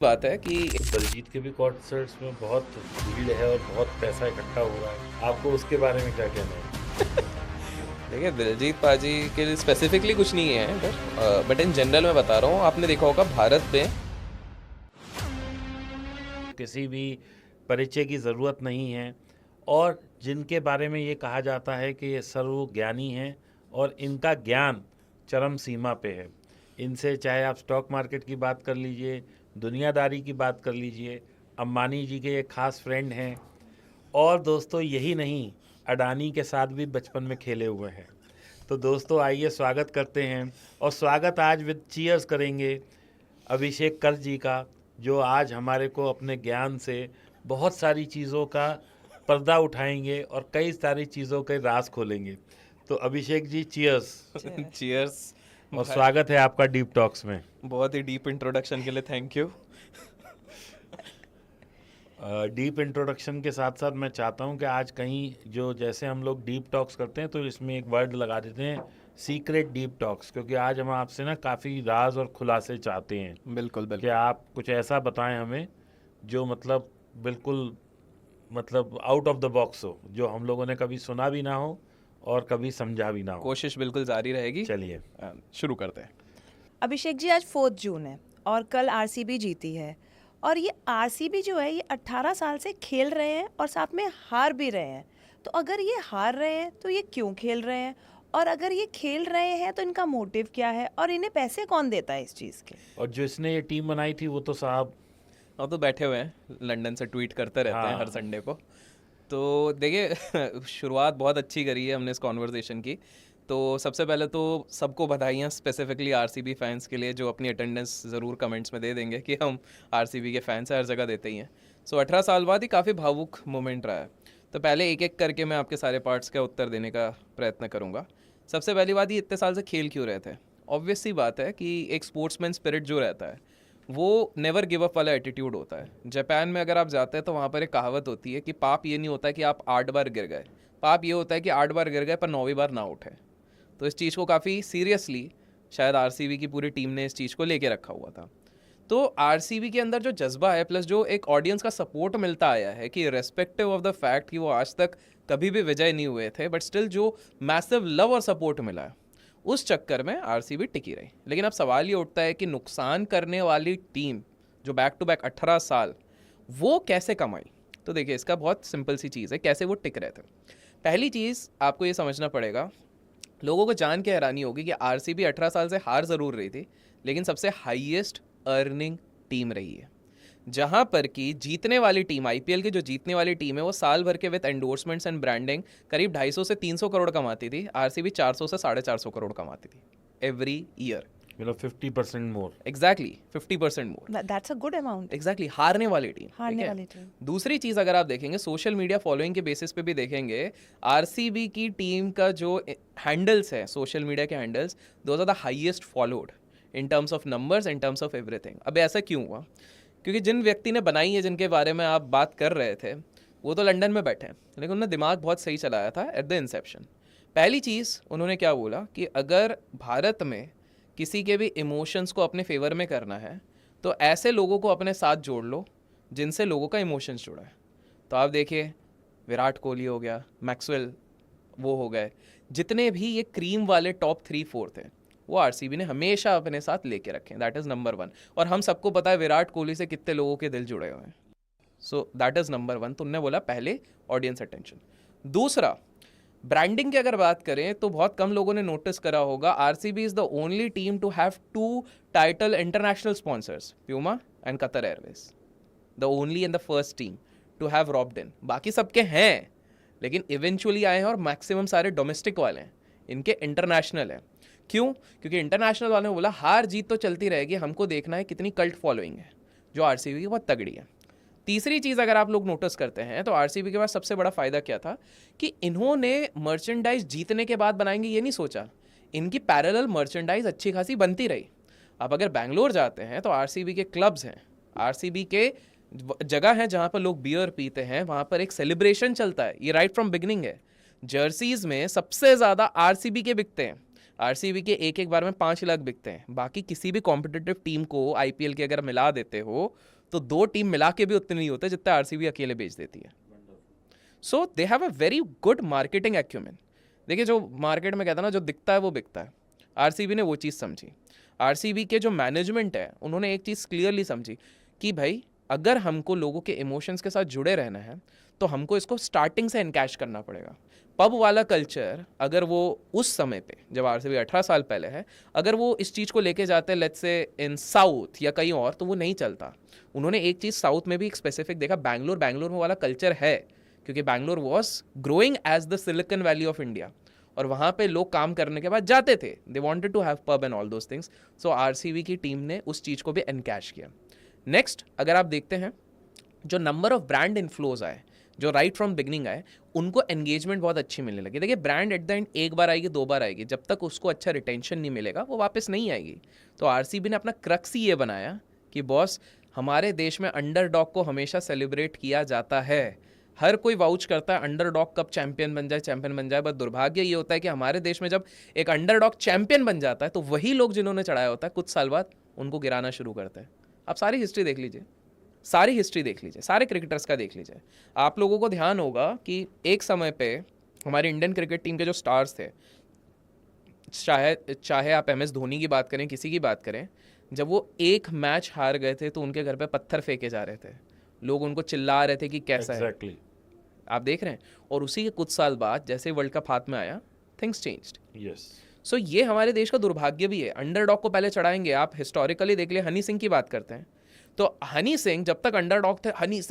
बात है कि बलजीत के भी कॉन्सर्ट्स में बहुत भीड़ है और बहुत पैसा इकट्ठा हो रहा है। आपको उसके बारे में क्या कहना है? देखिए दिलजीत पाजी के लिए स्पेसिफिकली कुछ नहीं है बट इन जनरल मैं बता रहा हूँ, आपने देखा होगा भारत में किसी भी परिचय की ज़रूरत नहीं है और जिनके बारे में ये कहा जाता है कि ये सर्वज्ञानी हैं और इनका ज्ञान चरम सीमा पे है। इनसे चाहे आप स्टॉक मार्केट की बात कर लीजिए, दुनियादारी की बात कर लीजिए, अंबानी जी के एक ख़ास फ्रेंड हैं और दोस्तों यही नहीं, अडानी के साथ भी बचपन में खेले हुए हैं। तो दोस्तों आइए स्वागत करते हैं और स्वागत आज विद चीयर्स करेंगे अभिषेक कर जी का, जो आज हमारे को अपने ज्ञान से बहुत सारी चीज़ों का पर्दा उठाएंगे और कई सारी चीज़ों के राज खोलेंगे। तो अभिषेक जी चीयर्स चीयर्स और स्वागत है आपका डीप टॉक्स में। बहुत ही डीप इंट्रोडक्शन के लिए थैंक यू। डीप इंट्रोडक्शन के साथ साथ मैं चाहता हूं कि आज कहीं जो जैसे हम लोग डीप टॉक्स करते हैं तो इसमें एक वर्ड लगा देते हैं सीक्रेट डीप टॉक्स, क्योंकि आज हम आपसे ना काफ़ी राज और खुलासे चाहते हैं बिल्कुल कि बिल्कुल। आप कुछ ऐसा बताएं हमें जो बिल्कुल आउट ऑफ द बॉक्स हो, जो हम लोगों ने कभी सुना भी ना हो और कभी समझा भी ना हो। कोशिश बिल्कुल जारी रहेगी। चलिए शुरू करते हैं। अभिषेक जी, आज 4 जून है और कल आरसीबी जीती है। और ये आरसीबी जो है ये 18 साल से खेल रहे हैं और साथ में हार भी रहे हैं। तो अगर ये हार रहे हैं तो ये क्यों खेल रहे हैं, और अगर ये खेल रहे हैं तो इनका मोटिव क्या है, और इन्हें पैसे कौन देता है इस चीज़ के। और जो इसने ये टीम बनाई थी वो तो साहब अब तो बैठे हुए हैं लंदन से, ट्वीट करते रहते हैं हाँ। हर संडे को। तो देखिए शुरुआत बहुत अच्छी करी है हमने इस कॉन्वर्जेशन की। तो सबसे पहले तो सबको बधाइयाँ स्पेसिफिकली आरसीबी फैंस के लिए, जो अपनी अटेंडेंस ज़रूर कमेंट्स में दे देंगे कि हम आरसीबी के फैंस हर जगह देते ही हैं। सो 18 साल बाद ही काफ़ी भावुक मोमेंट रहा है। तो पहले एक एक करके मैं आपके सारे पार्ट्स का उत्तर देने का प्रयत्न करूँगा। सबसे पहली बात, ये इतने साल से खेल क्यों रहे थे? ऑब्वियस सी बात है कि एक स्पोर्ट्समैन स्पिरिट जो रहता है वो नेवर गिव अप वाला एटीट्यूड होता है। जापान में अगर आप जाते हैं तो वहाँ पर एक कहावत होती है कि पाप ये नहीं होता है कि आप 8 बार गिर गए, पाप ये होता है कि 8 बार गिर गए पर 9वीं बार ना उठे। तो इस चीज़ को काफ़ी सीरियसली शायद आरसीबी की पूरी टीम ने इस चीज़ को लेके रखा हुआ था। तो आरसीबी के अंदर जो जज्बा है प्लस जो एक ऑडियंस का सपोर्ट मिलता आया है कि रेस्पेक्टिव ऑफ द फैक्ट कि वो आज तक कभी भी विजय नहीं हुए थे, बट स्टिल जो मैसिव लव और सपोर्ट मिला है, उस चक्कर में आरसीबी टिकी रही। लेकिन अब सवाल ये उठता है कि नुकसान करने वाली टीम जो बैक टू बैक 18 साल वो कैसे कमाई। तो देखिए इसका बहुत सिंपल सी चीज़ है कैसे वो टिक रहे थे। पहली चीज़ आपको ये समझना पड़ेगा, लोगों को जान के हैरानी होगी कि आरसीबी 18 साल से हार ज़रूर रही थी लेकिन सबसे हाईएस्ट अर्निंग टीम रही है। जहां पर कि जीतने वाली टीम, आईपीएल की जो जीतने वाली टीम है, वो साल भर के विद एंडोर्समेंट्स एंड ब्रांडिंग करीब 250 से 300 करोड़ कमाती थी। आरसीबी 400 से 450 करोड़ कमाती थी every year. 50% more. Exactly 50% more. That's a good amount. Exactly हारने वाली टीम। हारने वाली टीम। दूसरी चीज अगर आप देखेंगे सोशल मीडिया फॉलोइंग के बेसिस पे भी देखेंगे, आरसीबी की टीम का जो हैंडल्स है, सोशल मीडिया के handles, those are the highest followed in terms of numbers, in terms of everything. अब ऐसा क्यों हुआ? क्योंकि जिन व्यक्ति ने बनाई है, जिनके बारे में आप बात कर रहे थे, वो तो लंदन में बैठे हैं लेकिन उन्होंने दिमाग बहुत सही चलाया था एट द इंसेप्शन। पहली चीज़ उन्होंने क्या बोला कि अगर भारत में किसी के भी इमोशंस को अपने फेवर में करना है तो ऐसे लोगों को अपने साथ जोड़ लो जिनसे लोगों का इमोशंस जुड़ा है। तो आप देखिए विराट कोहली हो गया, मैक्सवेल वो हो गए, जितने भी ये क्रीम वाले टॉप 3-4 थे वो आरसीबी ने हमेशा अपने साथ लेके रखे। That is number 1। और हम सबको पता है विराट कोहली से कितने लोगों के दिल जुड़े हुए हैं। So that is number 1। तो उनने बोला पहले ऑडियंस अटेंशन। दूसरा, ब्रांडिंग की अगर बात करें तो बहुत कम लोगों ने नोटिस करा होगा, RCB is the only team to have 2 title international sponsors, Puma and Qatar Airways. The only and the first team to have roped in. बाकी सबके हैं लेकिन इवेंचुअली आए हैं और मैक्सिमम सारे डोमेस्टिक वाले हैं, इनके इंटरनेशनल है। क्यों? क्योंकि इंटरनेशनल वालों ने बोला हार जीत तो चलती रहेगी, हमको देखना है कितनी कल्ट फॉलोइंग है, जो आरसीबी की बहुत तगड़ी है। तीसरी चीज़ अगर आप लोग नोटिस करते हैं तो आरसीबी के पास सबसे बड़ा फ़ायदा क्या था कि इन्होंने मर्चेंडाइज जीतने के बाद बनाएंगे ये नहीं सोचा, इनकी पैरेलल मर्चेंडाइज अच्छी खासी बनती रही। आप अगर बैंगलोर जाते हैं तो आरसीबी के क्लब्स हैं, आरसीबी के जगह है जहाँ पर लोग बियर पीते हैं, वहाँ पर एक सेलिब्रेशन चलता है, ये राइट फ्रॉम बिगिनिंग है। जर्सीज में सबसे ज़्यादा आरसीबी के बिकते हैं। आरसीबी के एक बार में 5 लाख बिकते हैं, बाकी किसी भी कॉम्पिटिटिव टीम को आईपीएल के अगर मिला देते हो तो 2 टीम मिला के भी उतने नहीं होते जितना आरसीबी अकेले बेच देती है। So they have a very good marketing acumen. देखिए, जो मार्केट में कहता है ना, जो दिखता है वो बिकता है। आरसीबी ने वो चीज़ समझी। आरसीबी के जो मैनेजमेंट है उन्होंने एक चीज़ क्लियरली समझी कि भाई अगर हमको लोगों के इमोशंस के साथ जुड़े रहना है तो हमको इसको स्टार्टिंग से एनकैश करना पड़ेगा। पब वाला कल्चर अगर वो उस समय पे, जब आरसीबी 18 साल पहले है, अगर वो इस चीज़ को लेके जाते लेट्स से इन साउथ या कहीं और, तो वो नहीं चलता। उन्होंने एक चीज़ साउथ में भी एक स्पेसिफिक देखा, बैंगलोर में वाला कल्चर है, क्योंकि Bangalore was growing as the Silicon Valley of India, और वहाँ पे लोग काम करने के बाद जाते थे, they wanted to have pub and all those things. So RCB की टीम ने उस चीज़ को भी एनकैश किया। नेक्स्ट, अगर आप देखते हैं जो नंबर ऑफ ब्रांड इन्फ्लोज आए, जो राइट फ्रॉम बिगनिंग आए, उनको एंगेजमेंट बहुत अच्छी मिलने लगी। देखिए, ब्रांड एट द एंड एक बार आएगी, 2 बार आएगी, जब तक उसको अच्छा रिटेंशन नहीं मिलेगा वो वापस नहीं आएगी। तो आरसीबी ने अपना क्रक्स ही ये बनाया कि बॉस, हमारे देश में अंडरडॉग को हमेशा सेलिब्रेट किया जाता है। हर कोई वाउच करता है अंडरडॉग कब चैंपियन बन जाए, बस दुर्भाग्य ये होता है कि हमारे देश में जब एक अंडरडॉग चैंपियन बन जाता है तो वही लोग जिन्होंने चढ़ाया होता है कुछ साल बाद उनको गिराना शुरू करते हैं। आप सारी हिस्ट्री देख लीजिए, सारे क्रिकेटर्स का देख लीजिए। आप लोगों को ध्यान होगा कि एक समय पे हमारी इंडियन क्रिकेट टीम के जो स्टार्स थे, चाहे आप एमएस धोनी की बात करें, किसी की बात करें, जब वो एक मैच हार गए थे तो उनके घर पे पत्थर फेंके जा रहे थे, लोग उनको चिल्ला रहे थे कि कैसा exactly. है। आप देख रहे हैं, और उसी के कुछ साल बाद जैसे वर्ल्ड कप हाथ में आया, थिंग्स चेंज्ड। yes. सो ये हमारे देश का दुर्भाग्य भी है, अंडरडॉग को पहले चढ़ाएंगे। आप हिस्टोरिकली देख लिए, हनी सिंह की बात करते हैं, तो हनी सिंह जब तक अंडरडॉग थे, हनी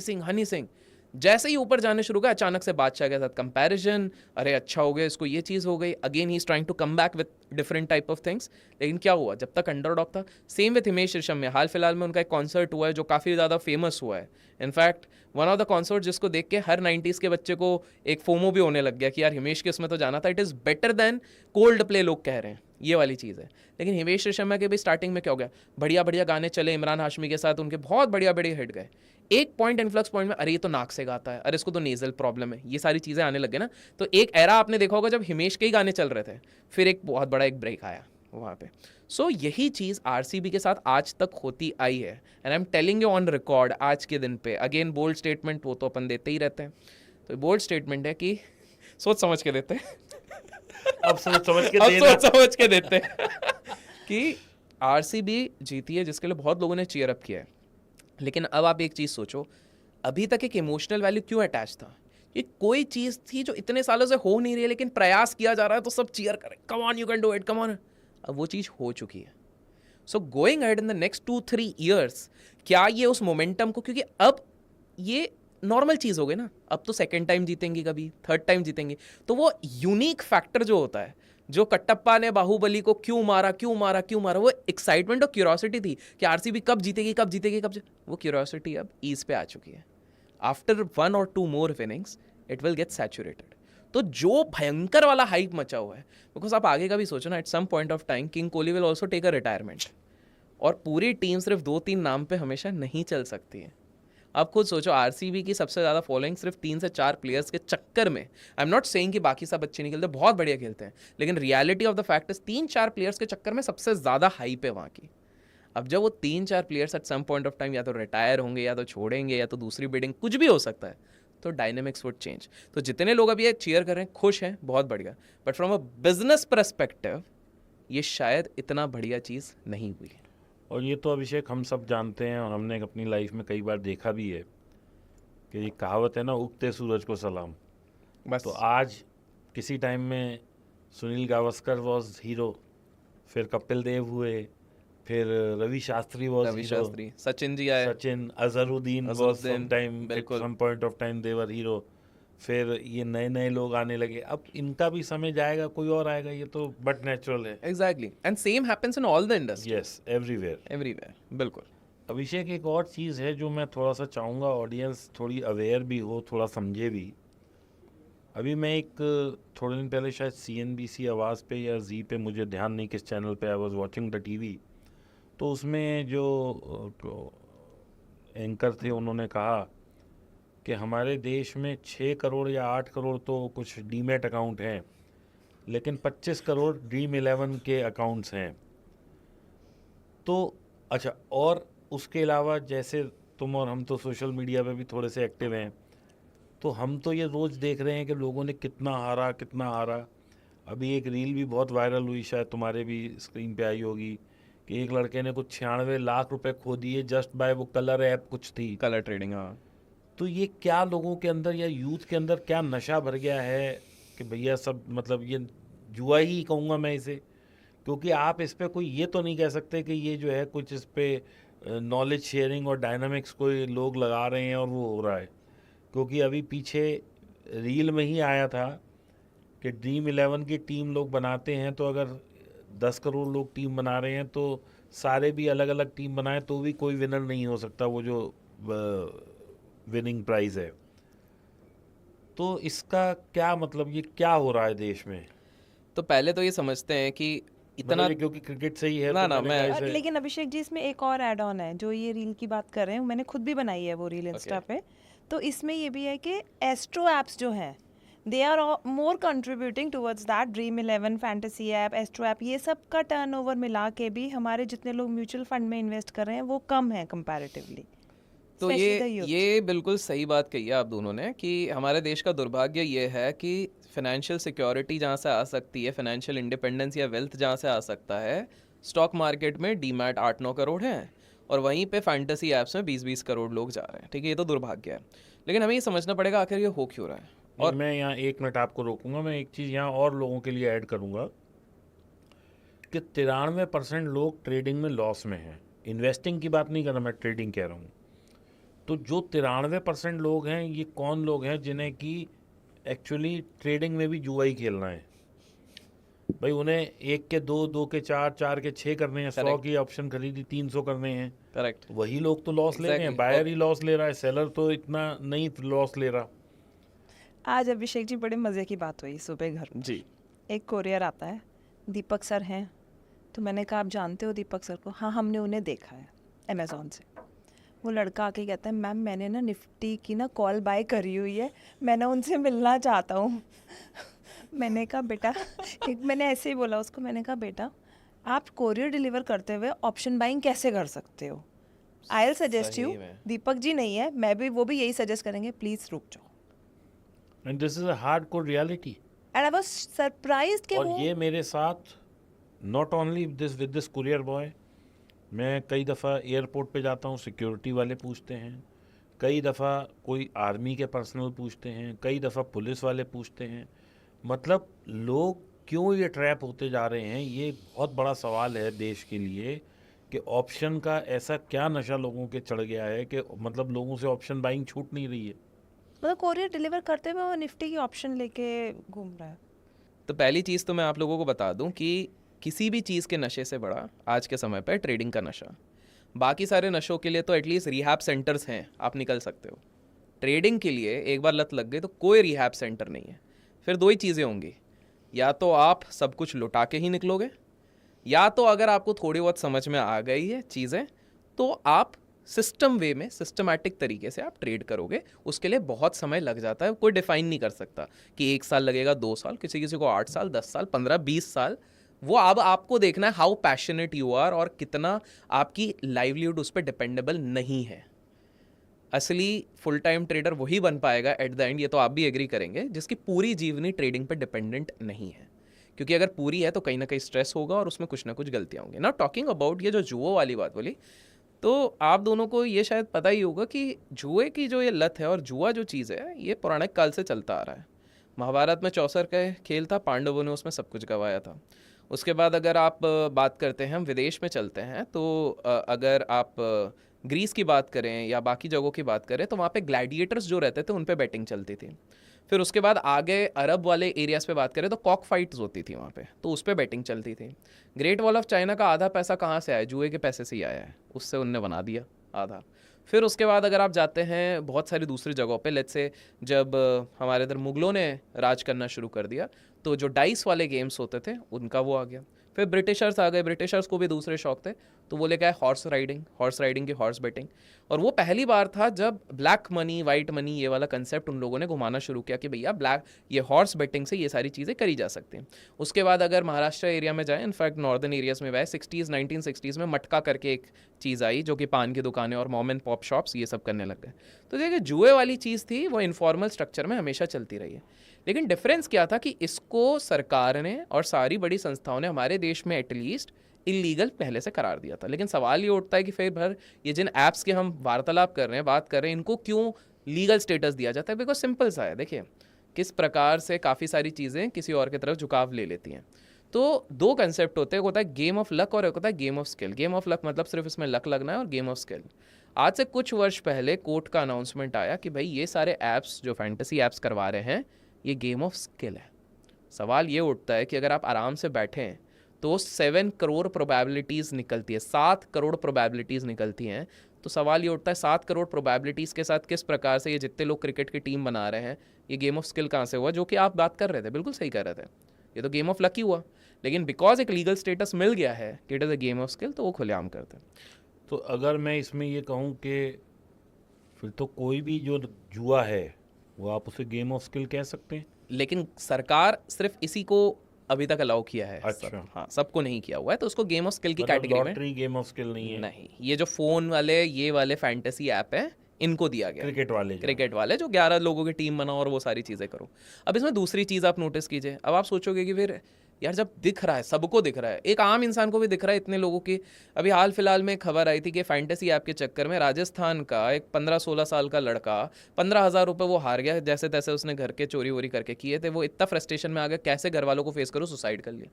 सिंह जैसे ही ऊपर जाने शुरू किया, अचानक से बादशाह के साथ कंपैरिजन, अरे अच्छा हो गया, इसको ये चीज़ हो गई, again he is trying to come back with different type of things. लेकिन क्या हुआ, जब तक अंडरडॉग था, सेम विथ हिमेश रेशम में हाल फिलहाल में उनका एक कॉन्सर्ट हुआ है जो काफ़ी ज़्यादा फेमस हुआ है। In fact one of the concert जिसको देख के हर 90s के बच्चे को एक फोमो भी होने लग गया कि यार हिमेश के उसमें तो जाना था, it is better than cold play, लोग कह रहे हैं, ये वाली चीज़ है। लेकिन हिमेश रेशमिया के भी स्टार्टिंग में क्या हो गया, बढ़िया बढ़िया गाने चले, इमरान हाशमी के साथ उनके बहुत बढ़िया बढ़िया हिट गए। एक पॉइंट इन्फ्लक्स पॉइंट में, अरे ये तो नाक से गाता है, अरे इसको तो नेजल प्रॉब्लम है, ये सारी चीज़ें आने लगे ना। तो एक एरा आपने देखा होगा जब हिमेश के ही गाने चल रहे थे, फिर एक बहुत बड़ा एक ब्रेक आया वहाँ पे। सो यही चीज़ आरसीबी के साथ आज तक होती आई है, and I am telling you on record आज के दिन पे। अगेन बोल्ड स्टेटमेंट, वो तो अपन देते ही रहते हैं, तो बोल्ड स्टेटमेंट है कि सोच समझ के देते हैं अब सोच समझ के अब देना। सोच समझ के देते हैं कि आरसीबी जीती है, जिसके लिए बहुत लोगों ने चीयर अप किया है। लेकिन अब आप एक चीज़ सोचो, अभी तक एक इमोशनल वैल्यू क्यों अटैच था? ये कोई चीज़ थी जो इतने सालों से हो नहीं रही है, लेकिन प्रयास किया जा रहा है तो सब चीयर करें, come on you can do it, come on. अब वो चीज़ हो चुकी है। So going ahead in the next 2-3 years, क्या ये उस मोमेंटम को, क्योंकि अब ये नॉर्मल चीज़ हो गई ना, अब तो सेकेंड टाइम जीतेंगी, कभी थर्ड टाइम जीतेंगी, तो वो यूनिक फैक्टर जो होता है, जो कटप्पा ने बाहुबली को क्यों मारा, वो एक्साइटमेंट और क्यूरियोसिटी थी कि आरसीबी कब जीतेगी, वो क्यूरियोसिटी अब ईज पे आ चुकी है। After 1 or 2 more winnings it will get saturated. तो जो भयंकर वाला हाइप मचा हुआ है, बिकॉज आप आगे का भी सोचो ना, at some point of time king Kohli will also take a retirement, और पूरी टीम सिर्फ 2-3 नाम पे हमेशा नहीं चल सकती है। आप खुद सोचो, आरसीबी की सबसे ज़्यादा फॉलोइंग सिर्फ 3 से 4 प्लेयर्स के चक्कर में। आई एम नॉट सेइंग कि बाकी सब अच्छे नहीं खेलते, बहुत बढ़िया खेलते हैं, लेकिन reality of the fact is 3-4 players के चक्कर में सबसे ज़्यादा हाइप है वहाँ की। अब जब वो 3-4 players at some point of time या तो रिटायर होंगे, या तो छोड़ेंगे, या तो दूसरी बिडिंग, कुछ भी हो सकता है, तो डायनेमिक्स वुड चेंज। तो जितने लोग अब ये चीयर कर रहे हैं, खुश हैं, बहुत बढ़िया, but from a business perspective ये शायद इतना बढ़िया चीज़ नहीं हुई है। और ये तो अभिषेक हम सब जानते हैं, और हमने अपनी लाइफ में कई बार देखा भी है कि ये कहावत है ना, उगते सूरज को सलाम। बस तो आज किसी टाइम में सुनील गावस्कर वॉज हीरो, फिर कपिल देव हुए, फिर रवि शास्त्री वॉज रवि हीरो, शास्त्री, सचिन जी आए, Sachin, Azharuddin was Azharuddin, some time, बिल्कुल। Some point of time they were hero. फिर ये नए नए लोग आने लगे, अब इनका भी समय जाएगा, कोई और आएगा, ये तो बट नेचुरल है। Exactly, and same happens in all the industry, yes, everywhere. Everywhere, बिल्कुल। अभिषेक, एक और चीज़ है जो मैं थोड़ा सा चाहूँगा ऑडियंस थोड़ी अवेयर भी हो, थोड़ा समझे भी। अभी मैं एक थोड़े दिन पहले शायद CNBC आवाज़ पे या जी पे, मुझे ध्यान नहीं किस चैनल पे, I was watching the TV, तो उसमें जो एंकर थे उन्होंने कहा कि हमारे देश में 6 करोड़ या 8 करोड़ तो कुछ डीमैट अकाउंट हैं, लेकिन 25 करोड़ ड्रीम 11 के अकाउंट्स हैं। तो अच्छा, और उसके अलावा जैसे तुम और हम तो सोशल मीडिया पे भी थोड़े से एक्टिव हैं, तो हम तो ये रोज़ देख रहे हैं कि लोगों ने कितना हारा कितना हारा। अभी एक रील भी बहुत वायरल हुई, शायद तुम्हारे भी स्क्रीन पे आई होगी, कि एक लड़के ने कुछ 96 लाख रुपए खो दिए जस्ट बाय वो कलर ऐप कुछ थी। कलर ट्रेडिंग, हाँ। तो ये क्या लोगों के अंदर या यूथ के अंदर क्या नशा भर गया है कि भैया सब, मतलब ये जुआ ही कहूँगा मैं इसे, क्योंकि आप इस पे कोई ये तो नहीं कह सकते कि ये जो है कुछ इस पे नॉलेज शेयरिंग और डायनामिक्स कोई लोग लगा रहे हैं और वो हो रहा है। क्योंकि अभी पीछे रील में ही आया था कि ड्रीम 11 की टीम लोग बनाते हैं, तो अगर 10 करोड़ लोग टीम बना रहे हैं तो सारे भी अलग अलग टीम बनाए तो भी कोई विनर नहीं हो सकता वो जो विनिंग प्राइज है। तो इसका क्या मतलब, ये क्या हो रहा है देश में? तो पहले तो ये समझते हैं कि इतना मतलब ये क्योंकि क्रिकेट से ही है ना तो ना मैंने मैं कहा इसे। लेकिन अभिषेक जी, इसमें एक और ऐड ऑन है जो ये रील की बात कर रहे हैं, मैंने खुद भी बनाई है वो रील इंस्टा पे। तो इसमें ये भी है कि एस्ट्रो एप्स जो हैं, they are more contributing towards that. Dream 11, fantasy app, astro app, ये सब का टर्नओवर मिला के भी हमारे जितने लोग म्यूचुअल फंड में इन्वेस्ट कर रहे हैं वो कम है कंपैरेटिवली। तो ये बिल्कुल सही बात कही है आप दोनों ने कि हमारे देश का दुर्भाग्य ये है कि फाइनेंशियल सिक्योरिटी जहाँ से आ सकती है, फाइनेंशियल इंडिपेंडेंस या वेल्थ जहाँ से आ सकता है, स्टॉक मार्केट में डीमैट 8-9 करोड़ हैं और वहीं पे फैंटेसी ऐप्स में 20-20 करोड़ लोग जा रहे हैं। ठीक है, ये तो दुर्भाग्य है, लेकिन हमें ये समझना पड़ेगा आखिर ये हो क्यों रहा है। और मैं यहाँ 1 मिनट आपको रोकूंगा, मैं एक चीज़ यहाँ और लोगों के लिए ऐड करूँगा कि 93% लोग ट्रेडिंग में लॉस में हैं। इन्वेस्टिंग की बात नहीं कर रहा मैं, ट्रेडिंग कह रहा हूँ। तो जो 93% लोग हैं, ये कौन लोग हैं जिन्हें कि एक्चुअली ट्रेडिंग में भी जुआ ही खेलना है? भाई उन्हें 1 के 2, 2 के 4, 4 के 6 करने हैं, 100 की ऑप्शन खरीदी 300 करने हैं। करेक्ट, वही लोग तो लॉस ले रहे हैं, बायर ही लॉस ले रहा है, सेलर तो इतना नहीं लॉस ले रहा। आज अभिषेक जी बड़े मज़े की बात हुई सुबह घर में। जी। एक कोरियर आता है, दीपक सर हैं, तो मैंने कहा आप जानते हो दीपक सर को? हाँ, हमने उन्हें देखा है अमेज़ॉन से। वो लड़का आके कहता है मैम मैंने ना निफ्टी की ना कॉल बाय करी हुई है, मैं ना उनसे मिलना चाहता हूँ। मैंने कहा बेटा, एक मैंने ऐसे ही बोला उसको, मैंने कहा बेटा आप कोरियर डिलीवर करते हुए ऑप्शन बाइंग कैसे कर सकते हो? I will suggest you, Deepak ji नहीं है, मैं भी, वो भी यही सजेस्ट करेंगे, प्लीज़ रुक जाओ। And this is a hardcore reality. And I was surprised कि और वो ये मेरे साथ not only this with this courier boy, मैं कई दफ़ा एयरपोर्ट पे जाता हूँ, सिक्योरिटी वाले पूछते हैं, कई दफ़ा कोई आर्मी के पर्सनल पूछते हैं, कई दफ़ा पुलिस वाले पूछते हैं। मतलब लोग क्यों ये ट्रैप होते जा रहे हैं, ये बहुत बड़ा सवाल है देश के लिए कि ऑप्शन का ऐसा क्या नशा लोगों के चढ़ गया है कि मतलब लोगों से ऑप्शन बाइंग छूट नहीं रही है। मतलब कोरियर डिलीवर करते हुए वो निफ्टी की ऑप्शन लेके घूम रहा है। तो पहली चीज़ तो मैं आप लोगों को बता दूं कि किसी भी चीज़ के नशे से बड़ा आज के समय पर ट्रेडिंग का नशा। बाकी सारे नशों के लिए तो एटलीस्ट रिहैब सेंटर्स हैं, आप निकल सकते हो। ट्रेडिंग के लिए एक बार लत लग गई तो कोई रिहैब सेंटर नहीं है। फिर दो ही चीज़ें होंगी, या तो आप सब कुछ लुटा के ही निकलोगे, या तो अगर आपको थोड़ी बहुत समझ में आ गई है चीज़ें तो आप सिस्टम वे में, सिस्टमैटिक तरीके से आप ट्रेड करोगे। उसके लिए बहुत समय लग जाता है, कोई डिफाइन नहीं कर सकता कि 1 साल लगेगा, 2 साल, किसी किसी को 8 साल, 10 साल, 15, 20 साल। वो अब आपको देखना है हाउ पैशनेट यू आर और कितना आपकी लाइवलीहुड उस पर डिपेंडेबल नहीं है। असली फुल टाइम ट्रेडर वही बन पाएगा एट द एंड, ये तो आप भी एग्री करेंगे, जिसकी पूरी जीवनी ट्रेडिंग पे डिपेंडेंट नहीं है। क्योंकि अगर पूरी है तो कहीं ना कहीं स्ट्रेस होगा और उसमें कुछ ना कुछ गलतियाँ होंगी। ना टॉकिंग अबाउट ये जो जुओ वाली बात बोली, तो आप दोनों को ये शायद पता ही होगा कि जुए की जो ये लत है और जुआ जो चीज़ है, ये पौराणिक काल से चलता आ रहा है। महाभारत में चौसर का खेल था, पांडवों ने उसमें सब कुछ गंवाया था। उसके बाद अगर आप बात करते हैं, हम विदेश में चलते हैं, तो अगर आप ग्रीस की बात करें या बाकी जगहों की बात करें तो वहाँ पे ग्लैडिएटर्स जो रहते थे उन पे बैटिंग चलती थी। फिर उसके बाद आगे अरब वाले एरियाज़ पे बात करें तो कॉक फाइट्स होती थी वहाँ पे, तो उस पर बैटिंग चलती थी। ग्रेट वॉल ऑफ चाइना का आधा पैसा कहाँ से आया? जुए के पैसे से ही आया है, उससे उनने बना दिया आधा। फिर उसके बाद अगर आप जाते हैं बहुत सारी दूसरी जगहों पे, लेट्स से जब हमारे इधर मुगलों ने राज करना शुरू कर दिया तो जो डाइस वाले गेम्स होते थे उनका वो आ गया। फिर ब्रिटिशर्स आ गए, ब्रिटिशर्स को भी दूसरे शौक थे, तो वो लेके आए हॉर्स राइडिंग की हॉर्स बेटिंग। और वो पहली बार था जब ब्लैक मनी वाइट मनी ये वाला कंसेप्ट उन लोगों ने घुमाना शुरू किया कि भैया ब्लैक ये हॉर्स बेटिंग से ये सारी चीज़ें करी जा सकती हैं। उसके बाद अगर महाराष्ट्र एरिया में जाए, इनफैक्ट नॉर्दर्न एरियाज में जाए, 1960s में मटका करके एक चीज़ आई जो कि पान की दुकानें और मॉम एंड पॉप शॉप्स ये सब करने लग गए। तो देखिए जुए वाली चीज़ थी वो इनफॉर्मल स्ट्रक्चर में हमेशा चलती रही है, लेकिन डिफरेंस क्या था कि इसको सरकार ने और सारी बड़ी संस्थाओं ने हमारे देश में एटलीस्ट इलीगल पहले से करार दिया था। लेकिन सवाल ये उठता है कि फिर भर ये जिन ऐप्स के हम वार्तालाप कर रहे हैं, बात कर रहे हैं, इनको क्यों लीगल स्टेटस दिया जाता है? बिकॉज सिंपल सा है, देखिए किस प्रकार से काफ़ी सारी चीज़ें किसी और की तरफ झुकाव ले लेती हैं। तो दो कंसेप्ट होते हैं, एक होता है गेम ऑफ लक और एक होता है game of skill. Game of luck मतलब सिर्फ इसमें लक लगना है, और गेम ऑफ स्किल आज से कुछ वर्ष पहले कोर्ट का अनाउंसमेंट आया कि भाई ये सारे ऐप्स जो फैंटेसी ऐप्स करवा रहे हैं ये गेम ऑफ स्किल है। सवाल ये उठता है कि अगर आप आराम से बैठें तो 7 करोड़ प्रोबेबिलिटीज़ निकलती है, 7 करोड़ प्रोबेबिलिटीज़ निकलती हैं। तो सवाल ये उठता है 7 करोड़ प्रोबेबिलिटीज़ के साथ किस प्रकार से ये जितने लोग क्रिकेट की टीम बना रहे हैं ये गेम ऑफ स्किल कहाँ से हुआ? जो कि आप बात कर रहे थे, बिल्कुल सही कर रहे थे, ये तो गेम ऑफ लक ही हुआ। लेकिन बिकॉज एक लीगल स्टेटस मिल गया है कि it is a game of skill, तो वो खुलेआम करते हैं। तो अगर मैं इसमें ये कहूँ कि फिर तो कोई भी जो जुआ है वो आप उसे गेम ऑफ स्किल कह सकते हैं। लेकिन सरकार सिर्फ इसी को अभी तक अलाउ किया है। अच्छा। हाँ, सबको नहीं किया हुआ है, तो उसको गेम ऑफ स्किल की कैटेगरी में लॉटरी गेम ऑफ स्किल नहीं है। नहीं। ये जो फोन वाले ये वाले फैंटेसी ऐप है इनको दिया गया, क्रिकेट वाले जो 11 लोगों की टीम बनाओ और वो सारी चीज़ें करो। अब इसमें दूसरी चीज़ आप नोटिस कीजिए, अब आप सोचोगे कि फिर यार जब दिख रहा है, सबको दिख रहा है, एक आम इंसान को भी दिख रहा है, इतने लोगों की। अभी हाल फिलहाल में एक खबर आई थी कि फैंटेसी ऐप के चक्कर में राजस्थान का एक 15-16 साल का लड़का 15,000 रुपये वो हार गया, जैसे तैसे उसने घर के चोरी वोरी करके किए थे, वो इतना फ्रस्ट्रेशन में आ गया, कैसे घर वालों को फेस करो, सुसाइड कर लिया।